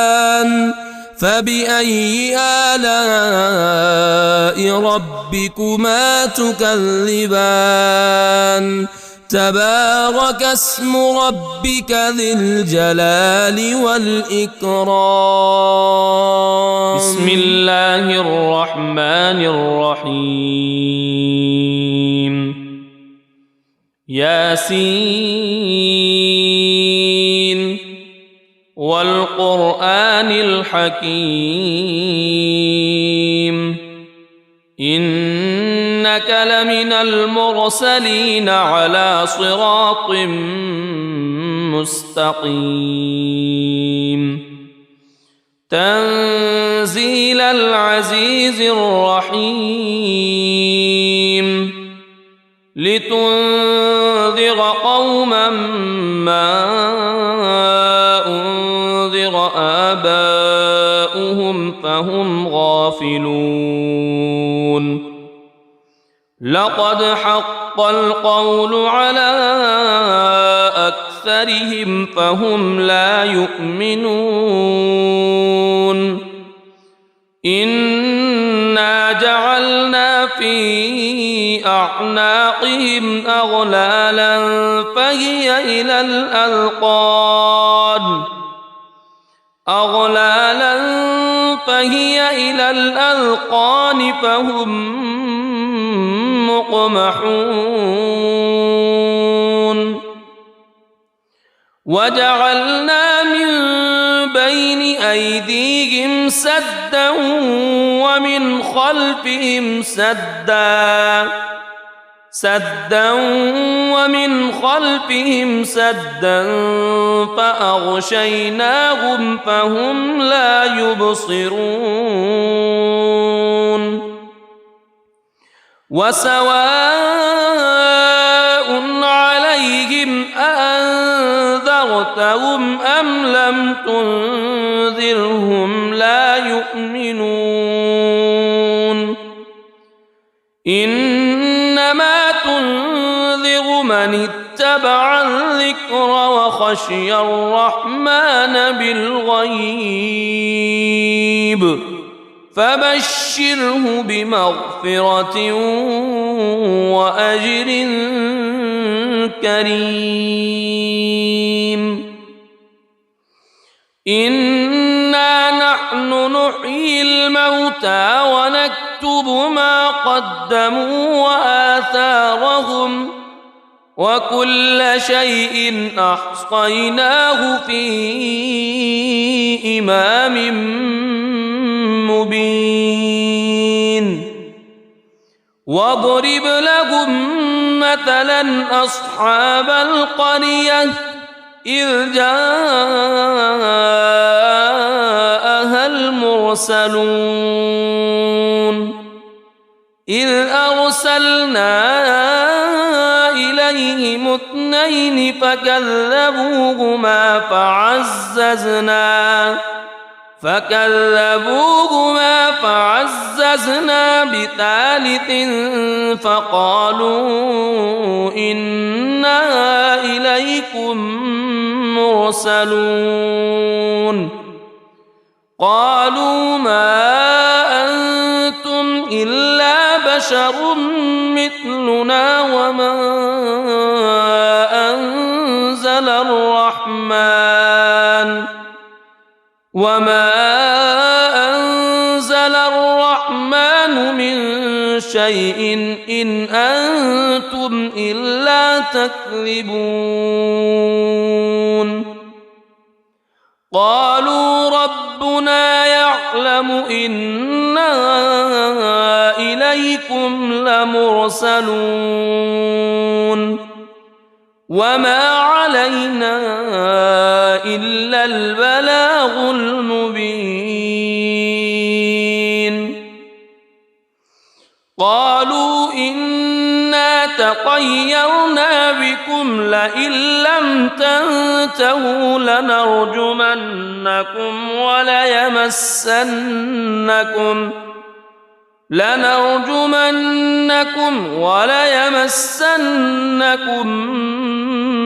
فبأي آلاء ربكما تكذبان تبارك اسم ربك ذي الجلال والإكرام. بسم الله الرحمن الرحيم. ياسين والقرآن الحكيم إنك لمن المرسلين على صراط مستقيم تنزيل العزيز الرحيم لتنذر قوما ما أنذر آباؤهم فهم غافلون لقد حق القول على أكثرهم فهم لا يؤمنون إنا جعلنا في أعناقهم أغلالا فهي إلى الأذقان فهم مقمحون وجعلنا من بين أيديهم سدا ومن خلفهم سدا فأغشيناهم فهم لا يبصرون وسواء عليهم أأنذرتهم أم لم تنذرهم لا يؤمنون إنما تنذر من اتبع الذكر وخشي الرحمن بالغيب فبشره بمغفرة وأجر كريم إنا نحن نحيي الموتى ونكتب ما قدموا وآثارهم وكل شيء أحصيناه في إمام مبين واضرب لهم مثلا أصحاب القرية إذ جاءها المرسلون إذ أرسلنا إليهم اثنين فكذبوهما فعززنا بثالث فقالوا إنا إليكم مرسلون قالوا ما أنتم إلا بشر مثلنا وما أنزل الرحمن من شيء إن أنتم إلا تكذبون قالوا ربنا يعلم إنا إليكم لمرسلون وما علينا إلا البلاغ المبين قالوا إنا تطيرنا بكم لئن لم تنتهوا لنرجمنكم وليمسنكم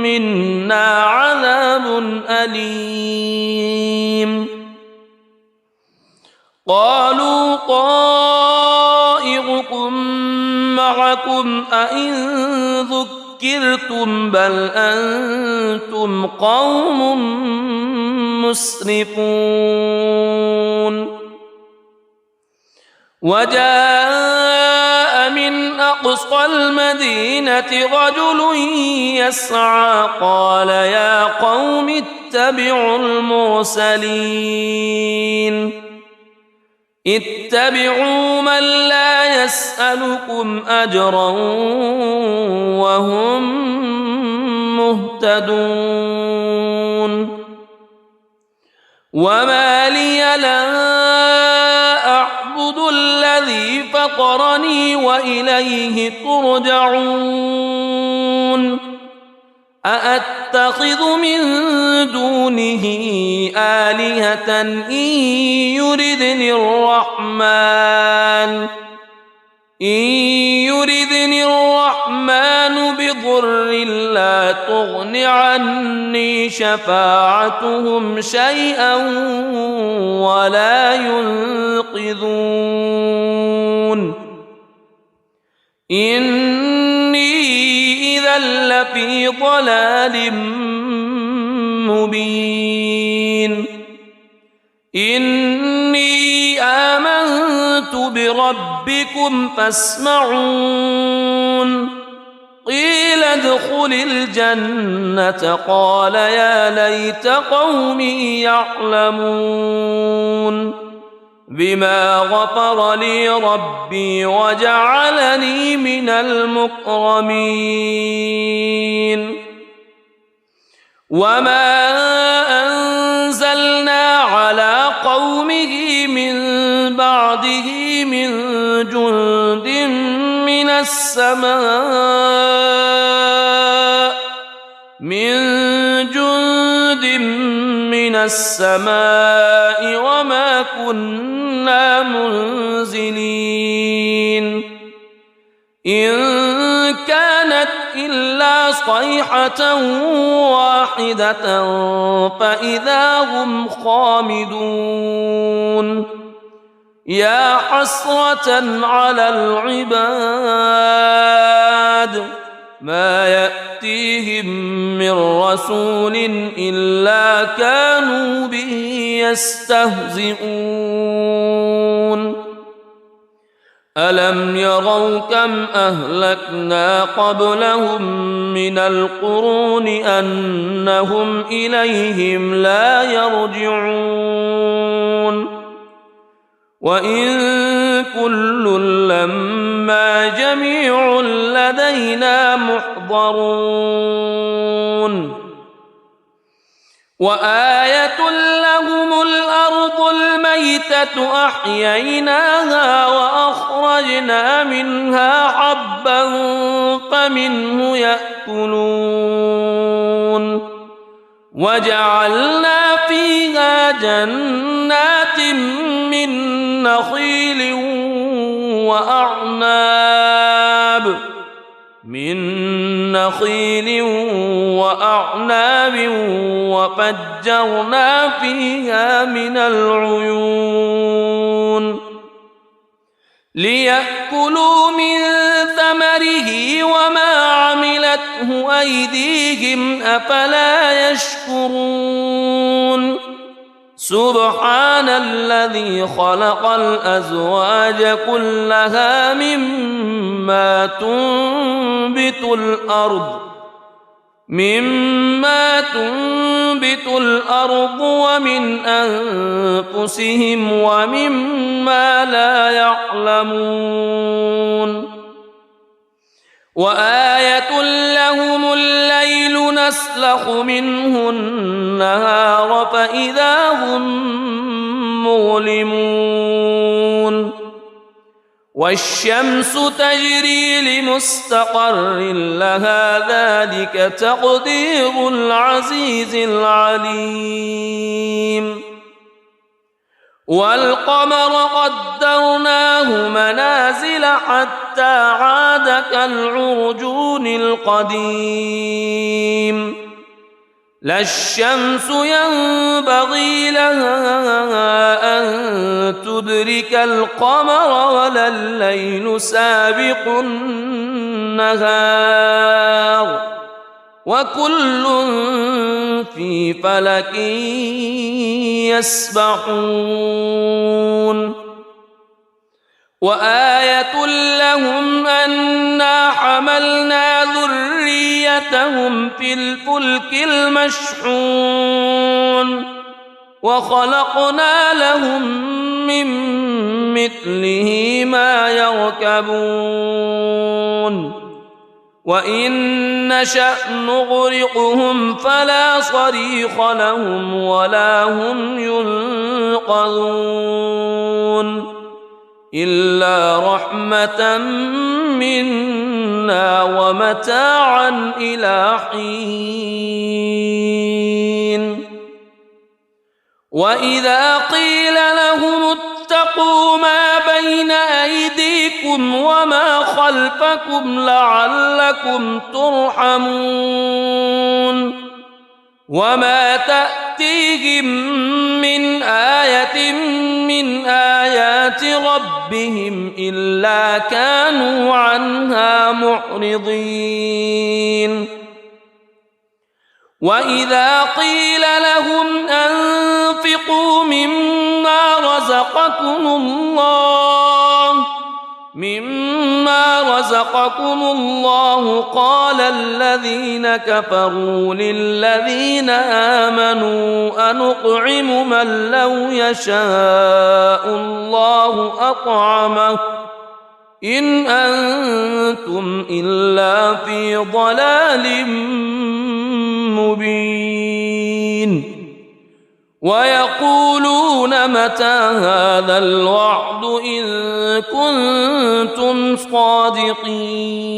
منا عذاب أليم قالوا طائركم معكم أئن ذكرتم بل أنتم قوم مسرفون وجاء من أقصى المدينة رجل يسعى قال يا قوم اتبعوا اتبعوا من لا يسألكم أجرا وهم مهتدون وما لي لا أعبد الذي فطرني وإليه ترجعون أأتخذ من دونه آلهة إن يردني الرحمن بضر لا تغن عني شفاعتهم شيئا ولا ينقذون إني إذا لفي ضلال مبين إني آمنت بربكم فاسمعون قيل ادخل الجنة قال يا ليت قومي يعلمون بما غفر لي ربي وجعلني من المكرمين وما أنزلنا على قومه من بعده من جند من السماء وما كنا منزلين إن كانت إلا صيحة واحدة فإذا هم خامدون يا حسرة على العباد ما يأتيهم من رسول إلا كانوا به يستهزئون ألم يروا كم أهلكنا قبلهم من القرون أنهم إليهم لا يرجعون وإن كل لما جميع لدينا محضرون وآية لهم الأرض الميتة أحييناها وأخرجنا منها حبا فمنه يأكلون وجعلنا فيها جنات من نخيل وأعناب وفجرنا فيها من العيون ليأكلوا من ثمره وما عملته أيديهم أفلا يشكرون سبحان الذي خلق الأزواج كلها مما تنبت الأرض مما تنبت الأرض ومن أنفسهم ومما لا يعلمون وآية لهم الليل نسلخ منه النهار فإذا هم مظلمون والشمس تجري لمستقر لها ذلك تقدير العزيز العليم والقمر قدرناه منازل حتى عاد كالعرجون القديم لا الشمس ينبغي لها أن تدرك القمر ولا الليل سابق النهار وكل في فلك يسبحون وآية لهم أنا حملنا ذريتهم في الفلك المشحون وخلقنا لهم من مثله ما يركبون وإن نشأ نغرقهم فلا صريخ لهم ولا هم ينقذون إلا رحمة منا ومتاعا إلى حين وإذا قيل لهم اتقوا ما بين أيديكم وما خلفكم لعلكم ترحمون وما تأتيهم من آية من آيات ربهم إلا كانوا عنها معرضين وإذا قيل لهم أنفقوا مما رزقكم الله قال الذين كفروا للذين آمنوا أنطعم من لو يشاء الله أطعمه إن أنتم إلا في ضلال مبين ويقولون متى هذا الوعد إن كنتم صادقين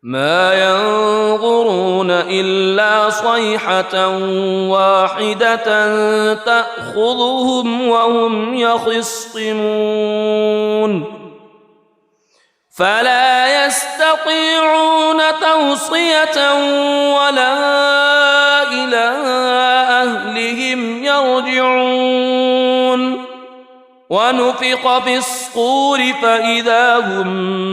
ما ينظرون إلا صيحة واحدة تأخذهم وهم يخصمون فلا يستطيعون توصية ولا إلى أهلهم يرجعون ونفخ في الصور فإذا هم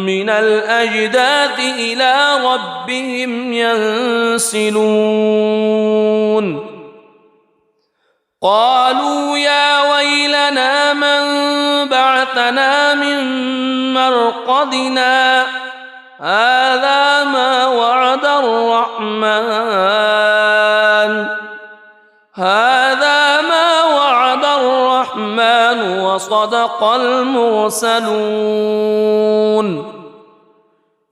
من الأجداث إلى ربهم ينسلون قالوا يا ويلنا من بعثنا من مرقدنا هذا ما وعد الرحمن وصدق المرسلون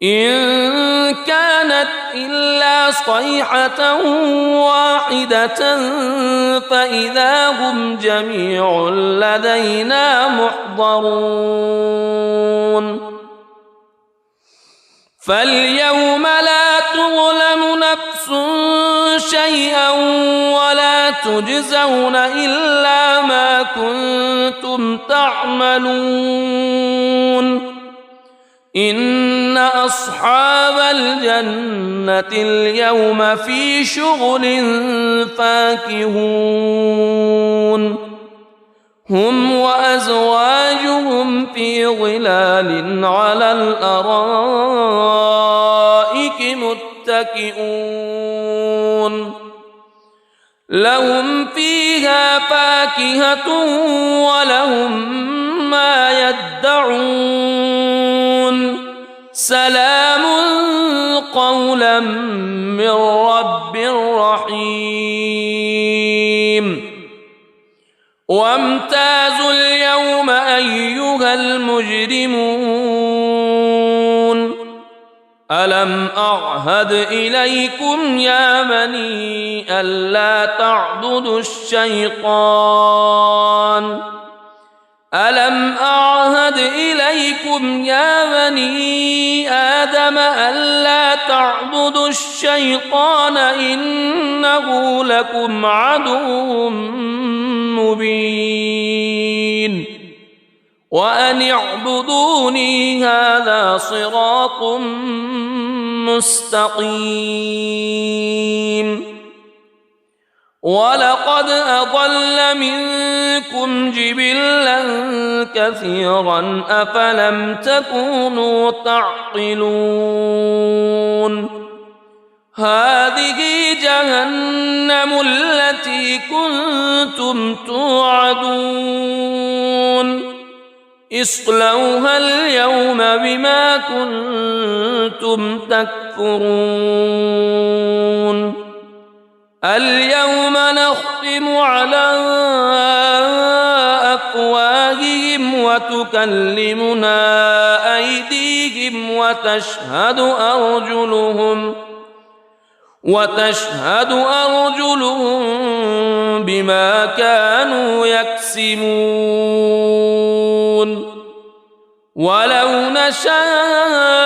إن كانت إلا صيحة واحدة فإذا هم جميع لدينا محضرون فاليوم لا تظلم نفس شيئا ولا تجزون إلا ما كنتم تعملون إن أصحاب الجنة اليوم في شغل فاكهون هم وأزواجهم في ظلال على الأرائك متكئون لهم فيها فاكهة ولهم ما يدعون سلام قولا من رب رحيم وامتازوا اليوم أيها المجرمون ألم أعهد إليكم يا بني ألا تعبدوا الشيطان ألم أعهد إليكم يا بني آدم ألا تعبدوا الشيطان إنه لكم عدو مبين وأن اعبدوني هذا صراط مستقيم ولقد أضل منكم جبلا كثيرا أفلم تكونوا تعقلون هذه جهنم التي كنتم توعدون اصلوها اليوم بما كنتم تكفرون اليوم نختم على أفواههم وتكلمنا أيديهم وتشهد أرجلهم بما كانوا يكسبون ولو نشاء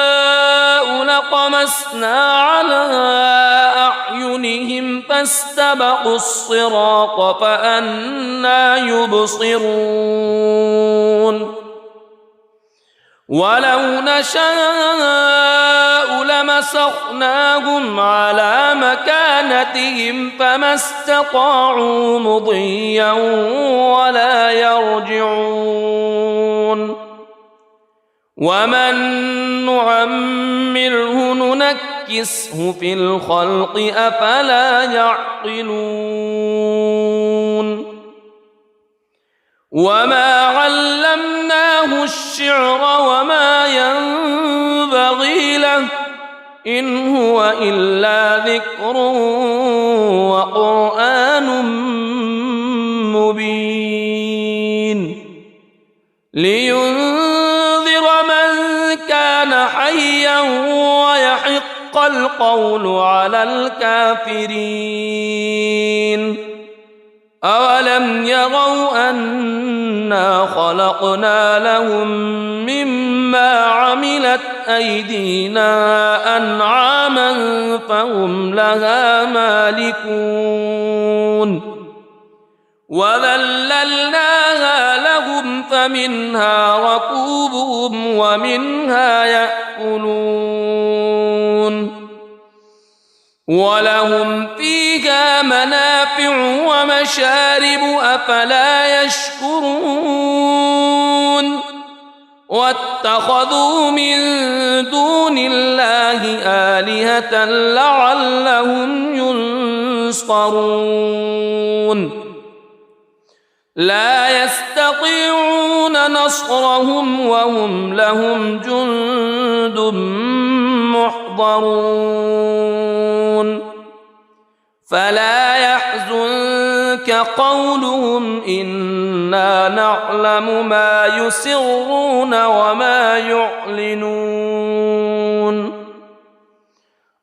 لطمسنا على أعينهم فاستبقوا الصراط فأنى يبصرون ولو نشاء لمسخناهم على مكانتهم فما استطاعوا مضيا ولا يرجعون ومن نعمره ننكسه في الخلق أفلا يعقلون وما علمناه الشعر وما ينبغي له إن هو إلا ذكر وقرآن مبين لينذر من كان حيا ويحق القول على الكافرين أولم يروا أنا خلقنا لهم مما عملت أيدينا أنعاما فهم لها مالكون وذللناها لهم فمنها ركوبهم ومنها يأكلون ولهم فيها منافع ومشارب أفلا يشكرون واتخذوا من دون الله آلهة لعلهم ينصرون لا يستطيعون نصرهم وهم لهم جند محضرون فلا يحزنك قولهم إنا نعلم ما يسرون وما يعلنون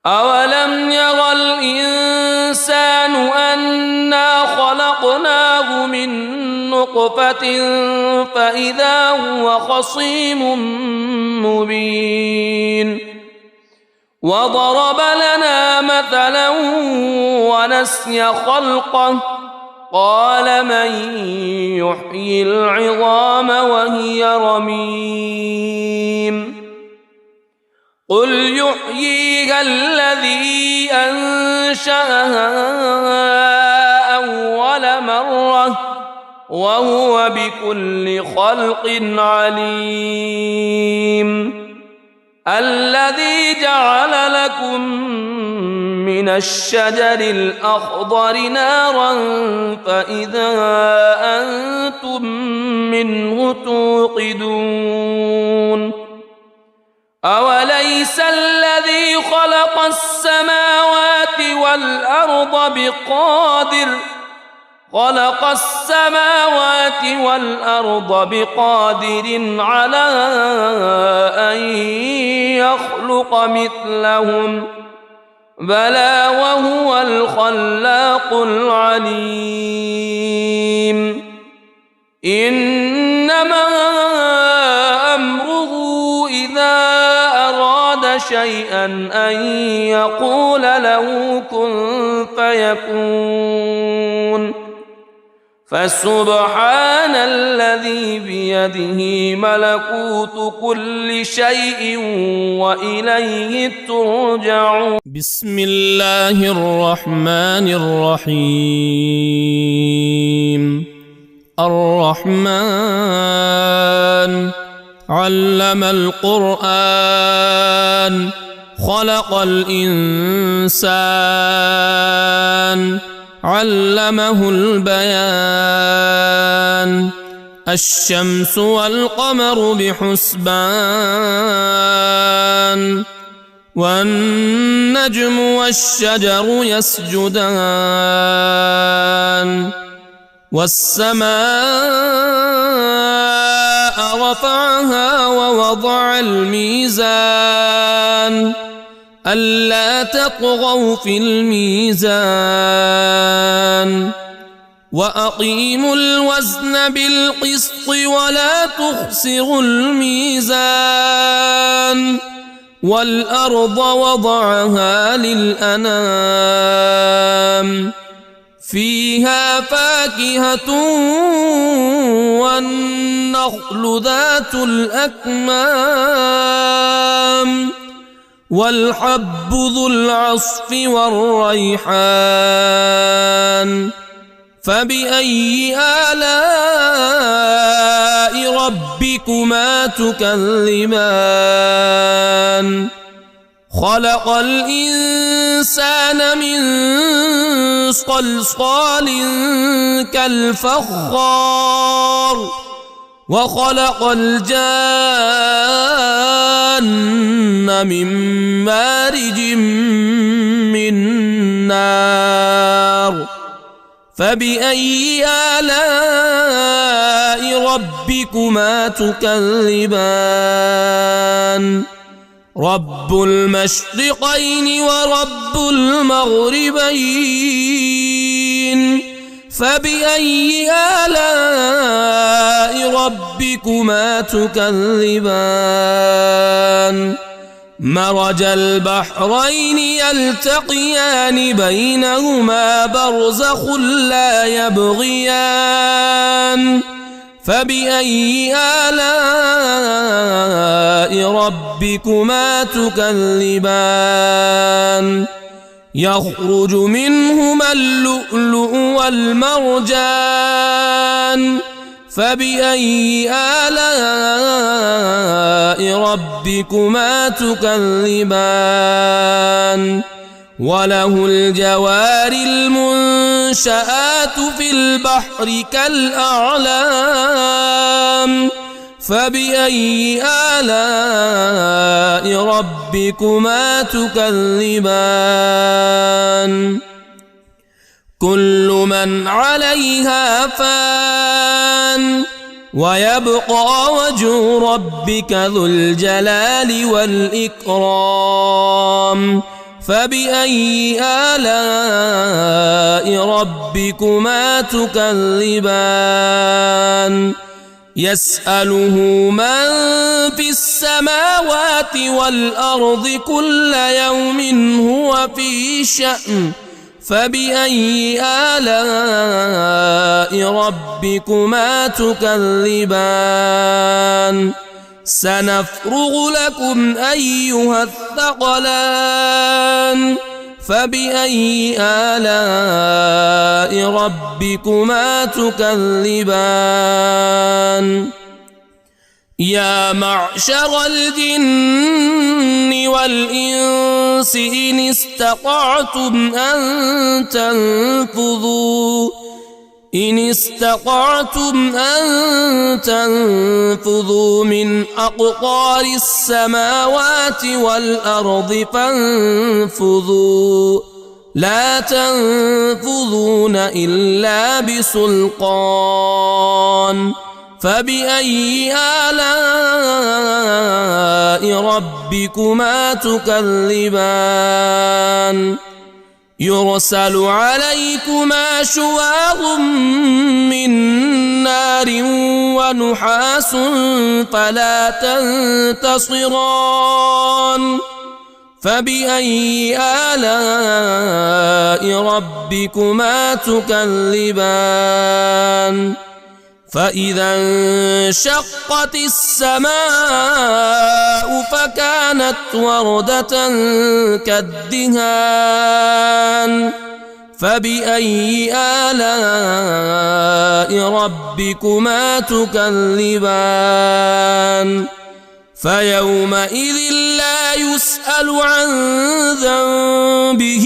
أولم ير الإنسان أنا خلقناه من نطفة فإذا هو خصيم مبين وضرب لنا مثلا ونسي خلقه قال من يحيي العظام وهي رميم قل يحييها الذي أنشأها أول مرة وهو بكل خلق عليم الذي جعل لكم من الشجر الأخضر نارا فإذا أنتم منه توقدون أوليس الذي خلق والأرض بقادر خلق السماوات والأرض بقادر على أن يخلق مثلهم بلى وهو الخلاق العليم إنما أمره إذا أراد شيئا أن يقول له كن فيكون فسبحان الذي بيده ملكوت كل شيء وإليه ترجعون. بسم الله الرحمن الرحيم. الرحمن علم القرآن خلق الإنسان علمه البيان الشمس والقمر بحسبان والنجم والشجر يسجدان والسماء رفعها ووضع الميزان ألا تطغوا في الميزان وأقيموا الوزن بالقسط ولا تخسروا الميزان والأرض وضعها للأنام فيها فاكهة والنخل ذات الأكمام والحب ذو العصف والريحان فبأي آلاء ربكما تكذبان خلق الإنسان من صلصال كالفخار وخلق الجان من مارج من نار فبأي آلاء ربكما تكذبان رب المشرقين ورب المغربين فبأي آلاء ربكما تكذبان مرج البحرين يلتقيان بينهما برزخ لا يبغيان فبأي آلاء ربكما تكذبان يخرج منهما اللؤلؤ والمرجان فبأي آلاء ربكما تكذبان وله الجوار المنشآت في البحر كالأعلام فبأي آلاء ربكما تكذبان كل من عليها فان ويبقى وجه ربك ذو الجلال والإكرام فبأي آلاء ربكما تكذبان يسأله من في السماوات والأرض كل يوم هو في شأن فبأي آلاء ربكما تكذبان سنفرغ لكم أيها الثقلان فبأي آلاء ربكما تكذبان يا معشر الجن والإنس إن استطعتم أن تنفذوا من أقطار السماوات والأرض فانفذوا لا تنفذون إلا بسلطان فبأي آلاء ربكما تكذبان يرسل عليكما شواظ من نار ونحاس فلا تنتصران فبأي آلاء ربكما تكذبان فإذا انشقت السماء فكانت وردة كالدهان فبأي آلاء ربكما تكذبان فيومئذ لا يسأل عن ذنبه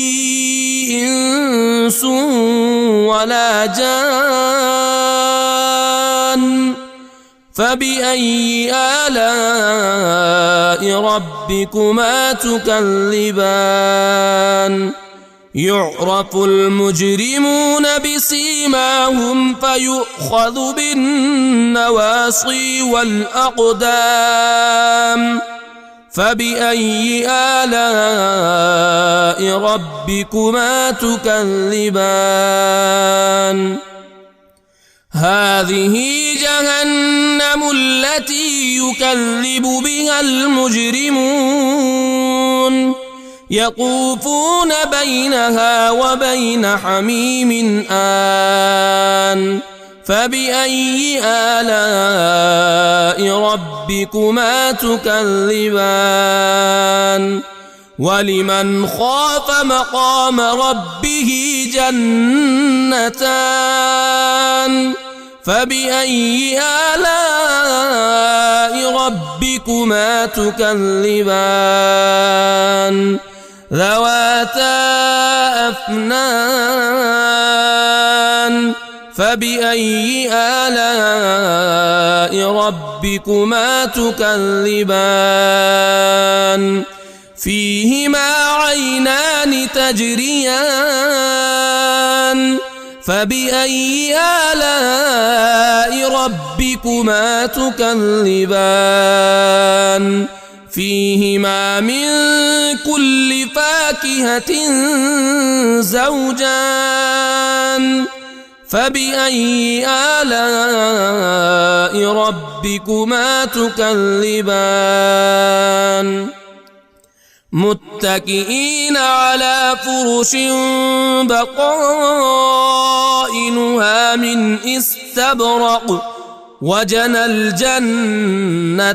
إنس ولا جان فبأي آلاء ربكما تكذبان يعرف المجرمون بسيماهم فيؤخذ بالنواصي والأقدام فبأي آلاء ربكما تكذبان هذه جهنم التي يكذب بها المجرمون يطوفون بينها وبين حميم آن فبأي آلاء ربكما تكذبان ولمن خاف مقام ربه جنتان فبأي آلاء ربكما تكذبان ذواتا أفنان فبأي آلاء ربكما تكذبان فيهما عينان تجريان فبأي آلاء ربكما تكذبان فيهما من كل فاكهة زوجان فبأي آلاء ربكما تكذبان متكئين على فرش بطائنها من استبرق وجنى الجنتين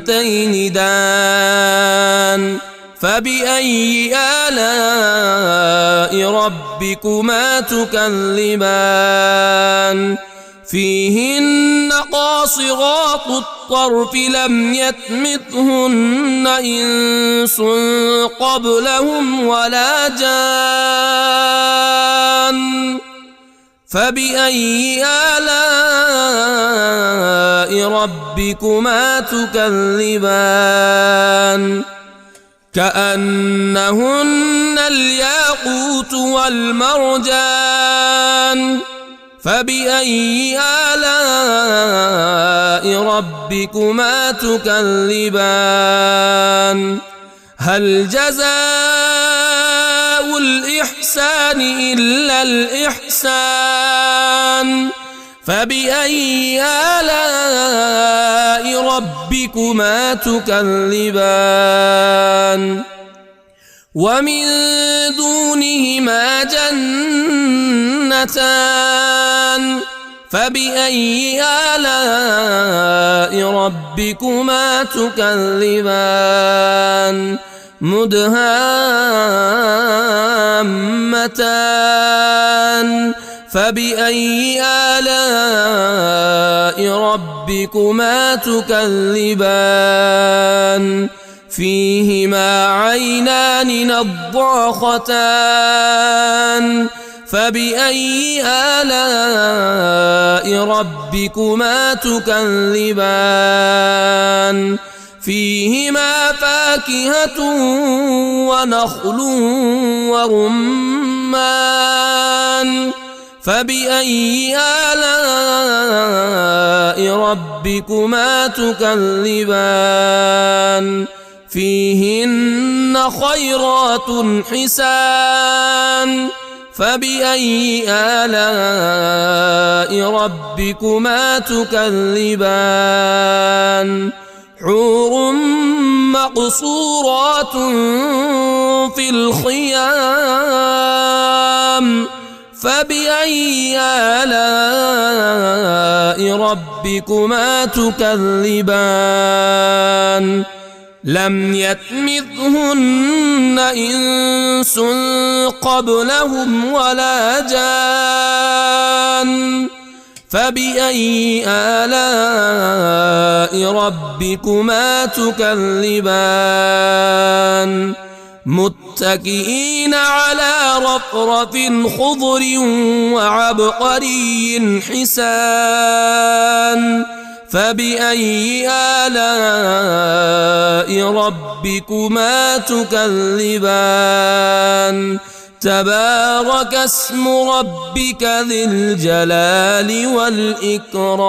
دان فبأي آلاء ربكما تكذبان فيهن قاصرات الطرف لم يطمثهن إنس قبلهم ولا جان فبأي آلاء ربكما تكذبان كأنهن الياقوت والمرجان فبأي آلاء ربكما تكذبان هل جزاء الإحسان إلا الإحسان فبأي آلاء ربكما تكذبان ومن دونهما جنتان فبأي آلاء ربكما تكذبان مدهامتان فبأي آلاء ربكما تكذبان فيهما عينان نضاختان فبأي آلاء ربكما تكذبان فيهما فاكهة ونخل ورمان ورمان فبأي آلاء ربكما تكذبان فيهن خيرات حسان فبأي آلاء ربكما تكذبان حور مقصورات في الخيام فبأي آلاء ربكما تكذبان لم يطمثهن إنس قبلهم ولا جان فبأي آلاء ربكما تكذبان متكئين على رفرف خضر وعبقري حسان فبأي آلاء ربكما تكذبان تبارك اسم ربك ذي الجلال والإكرام